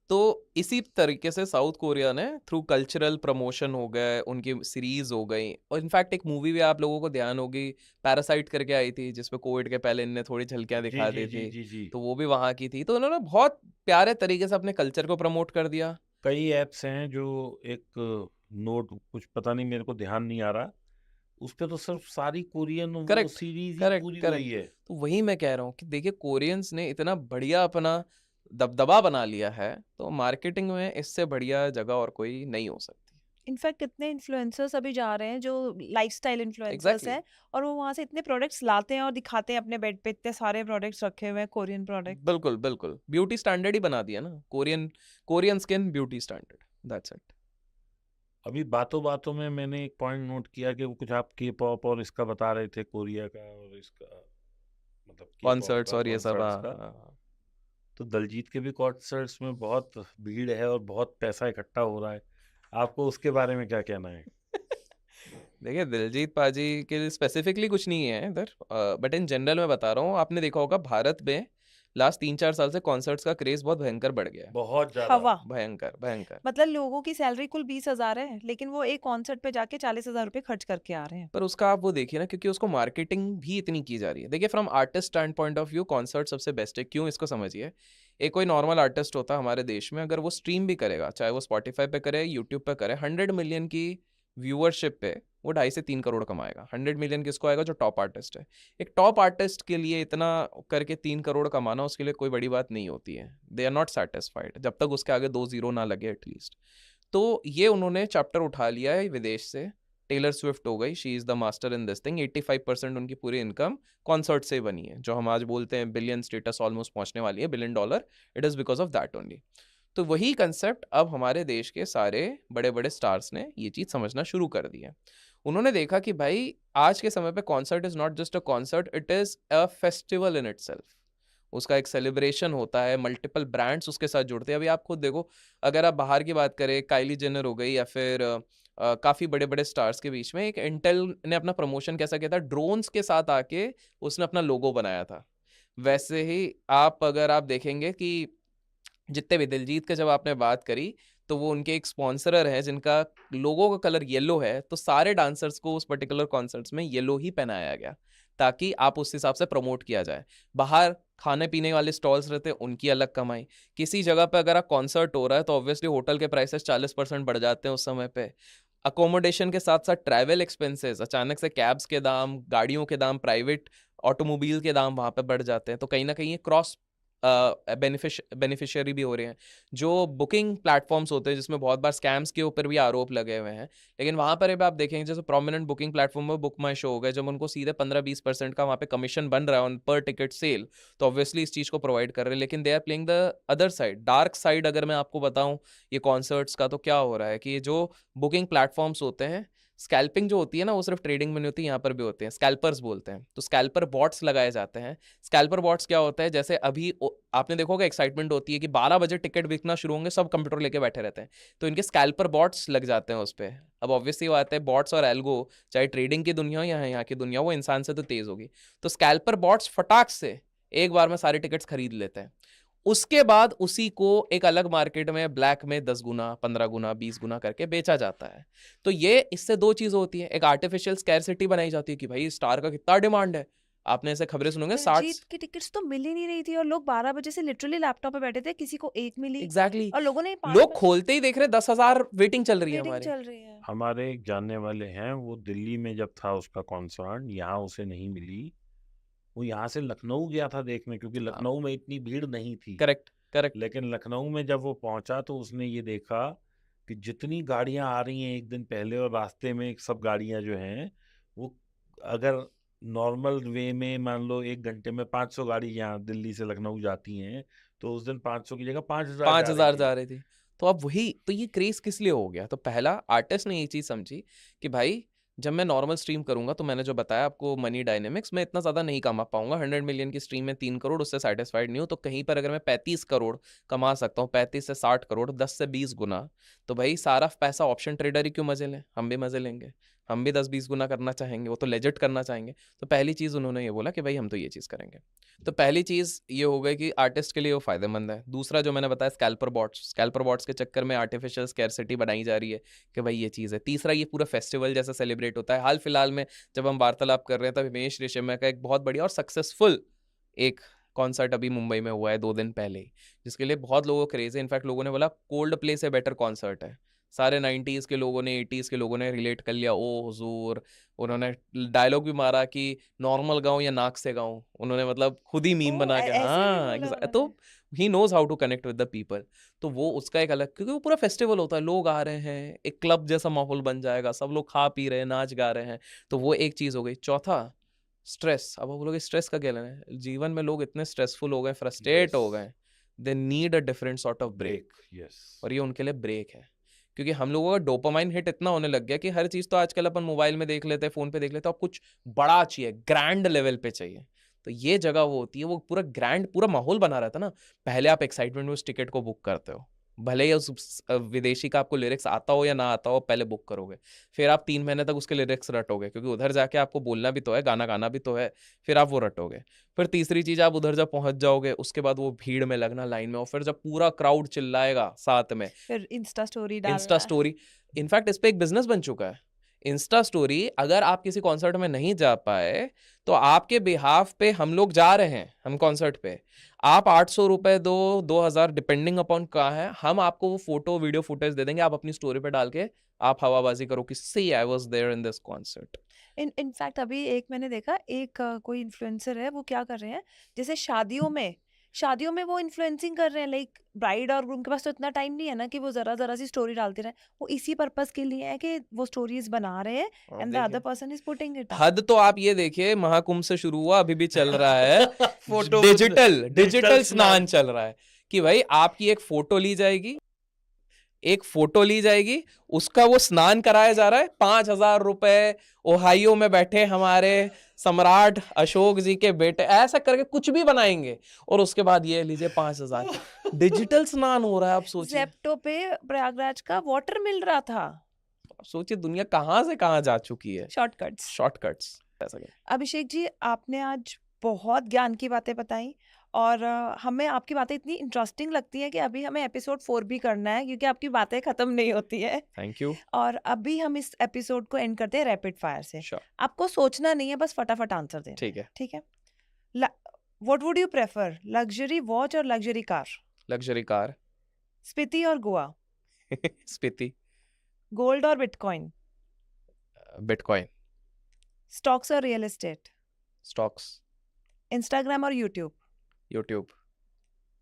तो इसी तरीके से साउथ कोरिया ने थ्रू कल्चरल प्रमोशन हो गए, उनकी सीरीज हो गई, और इनफैक्ट एक मूवी भी आप लोगों को ध्यान होगी, पैरासाइट करके आई थी जिसमें कोविड के पहले इनने थोड़ी झलकियां दिखा दी थी, जी। तो वो भी वहां की थी। तो उन्होंने बहुत प्यारे तरीके से अपने कल्चर को प्रमोट कर दिया। कई ऐप्स हैं जो एक नोट, कुछ पता नहीं, मेरे को ध्यान नहीं आ रहा, उस पे तो सिर्फ सारी कोरियन Correct, सीरीज ही correct, पूरी correct। हुई है। तो वही मैं कह रहा हूँ कि देखिए कोरियंस ने इतना बढ़िया अपना दबदबा बना लिया है, तो मार्केटिंग में इससे बढ़िया जगह और कोई नहीं हो सकती। इनफैक्ट कितने इन्फ्लुएंसर्स अभी जा रहे हैं जो लाइफस्टाइल इन्फ्लुएंसर्स Exactly। हैं, और वो वहां से इतने प्रोडक्ट्स लाते हैं और दिखाते हैं अपने बेड पे, इतने सारे प्रोडक्ट्स रखे हुए हैं कोरियन प्रोडक्ट। बिल्कुल बिल्कुल, ब्यूटी स्टैंडर्ड ही बना दिया ना, Korean skin beauty standard, that's it. अभी बातों बातों में मैंने एक पॉइंट नोट किया कि वो कुछ आप के पॉप और इसका बता रहे थे, कोरिया का और इसका, मतलब K-pop कॉन्सर्ट्स का, और ये सब, कॉन्सर्ट्स हाँ, का। हाँ। तो दलजीत के भी कॉन्सर्ट्स में बहुत भीड़ है और बहुत पैसा इकट्ठा हो रहा है, आपको उसके बारे में क्या कहना है? देखिए दिलजीत पाजी के लिए स्पेसिफिकली कुछ नहीं है इधर, बट इन जनरल मैं बता रहा हूँ, आपने देखा होगा भारत में लास्ट 3-4 साल से कॉन्सर्ट्स का क्रेज बहुत भयंकर बढ़ गया है। बहुत ज्यादा। हवा, भयंकर भयंकर। मतलब लोगों की सैलरी कुल 20,000 है, लेकिन वो एक कॉन्सर्ट पे जाके 40,000 रुपए खर्च करके आ रहे हैं। पर उसका आप वो देखिए ना, क्योंकि उसको मार्केटिंग भी इतनी की जा रही है। देखिए from artist stand point of view concert सबसे बेस्ट है। क्यों, इसको समझिए। एक कोई नॉर्मल आर्टिस्ट होता है हमारे देश में, अगर वो स्ट्रीम भी करेगा, चाहे वो स्पॉटिफाई पे करे, यूट्यूब पे करे, 100 मिलियन की व्यूअरशिप पे वो 2.5 से 3 करोड़ कमाएगा। 100 मिलियन किसको आएगा? जो टॉप आर्टिस्ट है। एक टॉप आर्टिस्ट के लिए इतना करके 3 करोड़ कमाना उसके लिए कोई बड़ी बात नहीं होती है। दे आर नॉट सेटिस्फाइड जब तक उसके आगे 2 जीरो ना लगे एटलीस्ट। तो ये उन्होंने चैप्टर उठा लिया है विदेश से। टेलर स्विफ्ट हो गई, she is the master in this thing. 85% उनकी पूरी इनकम कॉन्सर्ट से बनी है, जो हम आज बोलते हैं बिलियन स्टेटस ऑलमोस्ट पहुंचने वाली है, $1 billion. It is because of that only. तो वही कंसेप्ट अब हमारे देश के सारे बड़े बड़े स्टार्स ने ये चीज़ समझना शुरू कर दी है। उन्होंने देखा कि भाई आज के समय पे concert is not just a concert, it is a festival in itself. उसका एक सेलिब्रेशन होता है, मल्टीपल ब्रांड्स उसके साथ जुड़ते हैं। अभी आप खुद देखो, अगर आप बाहर की बात करें, काइली जेनर हो गई या फिर काफ़ी बड़े बड़े स्टार्स के बीच में एक इंटेल ने अपना प्रमोशन कैसा किया था, ड्रोन्स के साथ आके उसने अपना लोगो बनाया था। वैसे ही अगर आप देखेंगे कि जितने भी दिलजीत के जब आपने बात करी, तो वो उनके एक स्पॉन्सरर है जिनका लोगो का कलर येलो है, तो सारे डांसर्स को उस पर्टिकुलर कॉन्सर्ट्स में येलो ही पहनाया गया ताकि आप उस हिसाब से प्रमोट किया जाए। बाहर खाने पीने वाले स्टॉल्स रहते हैं, उनकी अलग कमाई। किसी जगह पे अगर आप कॉन्सर्ट हो रहा है तो ऑब्वियसली होटल के प्राइसेस 40% बढ़ जाते हैं उस समय पे। अकोमोडेशन के साथ साथ ट्रैवल एक्सपेंसेस, अचानक से कैब्स के दाम, गाड़ियों के दाम, प्राइवेट ऑटोमोबाइल के दाम वहाँ पे बढ़ जाते हैं। तो कहीं ना कहीं ये क्रॉस बेनिफिशियरी भी हो रहे हैं। जो बुकिंग प्लेटफॉर्म्स होते हैं जिसमें बहुत बार स्कैम्स के ऊपर भी आरोप लगे हुए हैं, लेकिन वहाँ पर अब आप देखेंगे जैसे प्रोमिनेंट बुकिंग प्लेटफॉर्म में बुक माई शो हो गए, जब उनको सीधे 15-20% का वहाँ पे कमीशन बन रहा है ऑन पर टिकट सेल, तो ऑब्वियसली इस चीज़ को प्रोवाइड कर रहे हैं। लेकिन they are playing the other side, dark side. अगर मैं आपको बताऊँ ये कॉन्सर्ट्स का, तो क्या हो रहा है कि ये जो बुकिंग प्लेटफॉर्म्स होते हैं, स्कैल्पिंग जो होती है ना, वो सिर्फ ट्रेडिंग में नहीं होती, यहाँ पर भी होते हैं। स्कैल्पर्स बोलते हैं, तो स्कैल्पर बॉट्स लगाए जाते हैं। स्कैल्पर बॉट्स क्या होता है, जैसे अभी आपने देखा होगा एक्साइटमेंट होती है कि 12 बजे टिकट बिकना शुरू होंगे, सब कंप्यूटर लेके बैठे रहते हैं, तो इनके स्कैल्पर बॉट्स लग जाते हैं उस पर। अब ऑब्वियसली बात है, बॉट्स और एल्गो, चाहे ट्रेडिंग की दुनिया हो या यहाँ की दुनिया, वो इंसान से तो तेज होगी। तो स्कैल्पर बॉट्स फटाक से एक बार में सारे टिकट्स खरीद लेते हैं। उसके बाद उसी को एक अलग मार्केट में ब्लैक में 10 गुना 15 गुना 20 गुना करके बेचा जाता है। तो ये इससे दो चीज होती है, एक आर्टिफिशियल स्कैरसिटी बनाई जाती है कि भाई स्टार का कितना डिमांड है। आपने ऐसे खबरें सुनोगे 60। दिलजीत की टिकट्स तो मिल ही नहीं रही थी और लोग 12 बजे से लिटरली लैपटॉप पे बैठे थे, किसी को एक मिली एग्जैक्टली और लोगों ने 5 लोग बजे खोलते ही देख रहे 10,000 वेटिंग चल रही है वेटिंग हमारी। चल रही है। हमारे एक जानने वाले हैं, वो दिल्ली में जब था उसका कॉन्सर्ट, यहाँ उसे नहीं मिली, वो यहाँ से लखनऊ गया था देखने, क्योंकि लखनऊ में इतनी भीड़ नहीं थी। Correct correct. लेकिन लखनऊ में जब वो पहुंचा तो उसने ये देखा कि जितनी गाड़ियां आ रही हैं एक दिन पहले, और रास्ते में सब गाड़ियां जो हैं वो, अगर नॉर्मल वे में मान लो 1 घंटे में 500 गाड़ी यहाँ दिल्ली से लखनऊ जाती हैं, तो उस दिन 500 की जगह 5000 जा 5,000 रही जा थी। रही थी। तो अब वही तो ये क्रेज किस लिए हो गया? तो पहला आर्टिस्ट ने ये चीज समझी कि भाई जब मैं नॉर्मल स्ट्रीम करूंगा तो मैंने जो बताया आपको मनी डायनेमिक्स, मैं इतना ज्यादा नहीं कमा पाऊंगा। 100 मिलियन की स्ट्रीम में 3 करोड़, उससे सेटिस्फाइड नहीं हूं। तो कहीं पर अगर मैं 35 करोड़ कमा सकता हूँ, 35 से 60 करोड़, 10 से 20 गुना, तो भाई सारा पैसा ऑप्शन ट्रेडर ही क्यों मजे लें, हम भी मजे लेंगे। हम भी 10-20 गुना करना चाहेंगे, वो तो लेजिट करना चाहेंगे। तो पहली चीज उन्होंने ये बोला कि भाई हम तो ये चीज करेंगे। तो पहली चीज ये हो गई कि आर्टिस्ट के लिए वो फायदेमंद है। दूसरा जो मैंने बताया स्कैल्पर बॉट्स के चक्कर में आर्टिफिशियल स्कैरसिटी बनाई जा रही है कि भाई ये चीज़ है। तीसरा ये पूरा फेस्टिवल जैसा सेलिब्रेट होता है। हाल फिलहाल में जब हम वार्तालाप कर रहे हैं तब हिमेश रेशमिया का एक बहुत बढ़िया और सक्सेसफुल एक कॉन्सर्ट अभी मुंबई में हुआ है 2 दिन पहले ही, जिसके लिए बहुत लोगों को क्रेज है। इनफैक्ट लोगों ने बोला कोल्ड प्ले से बेटर कॉन्सर्ट है। सारे 90s के लोगों ने 80s के लोगों ने रिलेट कर लिया, ओ हुजूर। उन्होंने डायलॉग भी मारा कि नॉर्मल गाऊं या नाक से गाऊं, उन्होंने मतलब खुद ही मीम बना के, ऐसे भी हाँ बोला तो उन्होंने। He knows how to connect with the people. तो वो उसका एक अलग, क्योंकि वो पूरा फेस्टिवल होता है, लोग आ रहे हैं, एक क्लब जैसा माहौल बन जाएगा, सब लोग खा पी रहे हैं, नाच गा रहे हैं। तो वो एक चीज हो गई। चौथा स्ट्रेस। अब आप बोलोगे स्ट्रेस का क्या लेना है? जीवन में लोग इतने स्ट्रेसफुल हो गए, फ्रस्ट्रेट हो गए, they need a different sort of break. Yes. और ये उनके लिए ब्रेक है। क्योंकि हम लोगों का डोपामाइन हिट इतना होने लग गया कि हर चीज तो आजकल अपन मोबाइल में देख लेते हैं, फोन पे देख लेते हैं। अब कुछ बड़ा चाहिए, ग्रैंड लेवल पे चाहिए। तो ये जगह वो होती है, वो पूरा ग्रैंड पूरा माहौल बना रहता है ना। पहले आप एक्साइटमेंट में उस टिकट को बुक करते हो, भले ही उस विदेशी का आपको लिरिक्स आता हो या ना आता हो, पहले बुक करोगे। फिर आप 3 महीने तक उसके लिरिक्स रटोगे, क्योंकि उधर जाके आपको बोलना भी तो है, गाना गाना भी तो है। फिर आप वो रटोगे। फिर तीसरी चीज, आप उधर जब पहुंच जाओगे उसके बाद वो भीड़ में लगना, लाइन में, और फिर जब पूरा क्राउड चिल्लाएगा साथ में, फिर इंस्टा स्टोरी इंस्टा डालना। स्टोरी। इनफैक्ट इस पे एक बिजनेस बन चुका है, इंस्टा स्टोरी। अगर आप किसी कॉन्सर्ट में नहीं जा पाए तो आपके बिहाफ पे हम लोग जा रहे हैं, हम कॉन्सर्ट पे, आप 800 रुपए दो, 2,000 डिपेंडिंग अपॉन कहाँ है, हम आपको वो फोटो वीडियो फुटेज दे देंगे, आप अपनी स्टोरी पे डाल के आप हवाबाजी करो कि see I was there in this concert. In fact अभी एक मैंने देखा, एक कोई इन्फ्लुएंसर है, वो क्या कर रहे हैं, जैसे शादियों में वो इन्फ्लुएंसिंग कर रहे हैं, लाइक ब्राइड और ग्रूम के पास तो इतना टाइम नहीं है ना कि वो जरा जरा सी स्टोरी डालते रहे। वो इसी पर्पस के लिए है कि वो स्टोरीज बना रहे हैं आप एंड द अदर देखिए, person is putting it up. हद तो आप ये देखिए, महाकुंभ से शुरू हुआ, अभी भी चल रहा है। फोटो डिजिटल स्नान चल रहा है कि भाई आपकी एक फोटो ली जाएगी, उसका वो स्नान कराया जा रहा है। 5,000 रुपए, ओहाइयो में बैठे हमारे सम्राट अशोक जी के बेटे ऐसा करके कुछ भी बनाएंगे, और उसके बाद ये लीजिए 5,000। डिजिटल स्नान हो रहा है। आप सोचिए, जेप्टो पे प्रयागराज का वाटर मिल रहा था। आप सोचिए दुनिया कहाँ से कहाँ जा चुकी है। शॉर्टकट्स। शॉर्टकट्स ऐसा कर। अभिषेक जी, आपने आज बहुत ज्ञान की बातें बताई और हमें आपकी बातें इतनी इंटरेस्टिंग लगती हैं कि अभी हमें एपिसोड 4 भी करना है, क्योंकि आपकी बातें खत्म नहीं होती है। Thank you. और अभी हम इस एपिसोड को एंड करते हैं रैपिड फायर से। श्योर, आपको सोचना नहीं है, बस फटाफट आंसर देना ठीक है। ठीक है। What would you prefer, luxury watch और luxury car? Luxury car. Spiti और गोवा? स्पीति। गोल्ड और बिटकॉइन? बिटकॉइन। स्टॉक्स और रियल एस्टेट? स्टॉक्स। इंस्टाग्राम और YouTube? YouTube.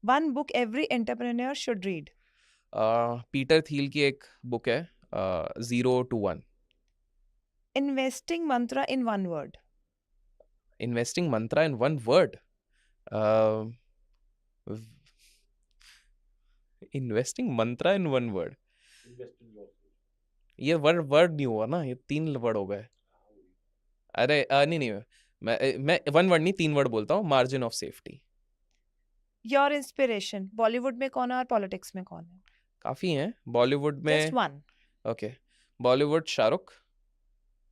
One book every entrepreneur should read? Peter Thiel की एक बुक है, 0 to 1। Investing mantra in one word? Investing mantra in one word. Investing mantra in one word, ये word नहीं हुआ ना, ये 3 वर्ड हो गए। अरे नहीं, मैं 1 वर्ड नहीं 3 वर्ड बोलता हूँ। Margin of safety. Your inspiration, Bollywood में कौन है और पॉलिटिक्स में कौन है? काफी हैं बॉलीवुड में। Just one. Okay, Bollywood Shahrukh,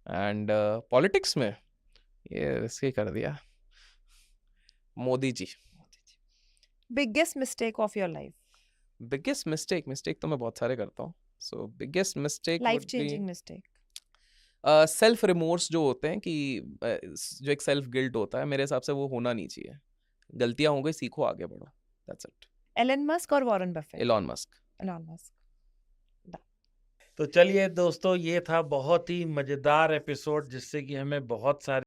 and politics में ये इसके कर दिया, Modi ji. Biggest mistake of your life, biggest mistake तो मैं बहुत सारे करता हूँ। So biggest mistake life would be changing mistake. Self remorse जो होते हैं कि जो एक सेल्फ गिल्ट होता है, मेरे हिसाब से वो होना नहीं चाहिए। गलतियां हो गई, सीखो, आगे बढ़ो, दैट्स इट। एलन मस्क और Warren Buffett? Elon Musk. Elon Musk. तो चलिए दोस्तों, ये था बहुत ही मज़ेदार एपिसोड जिससे कि हमें बहुत सारे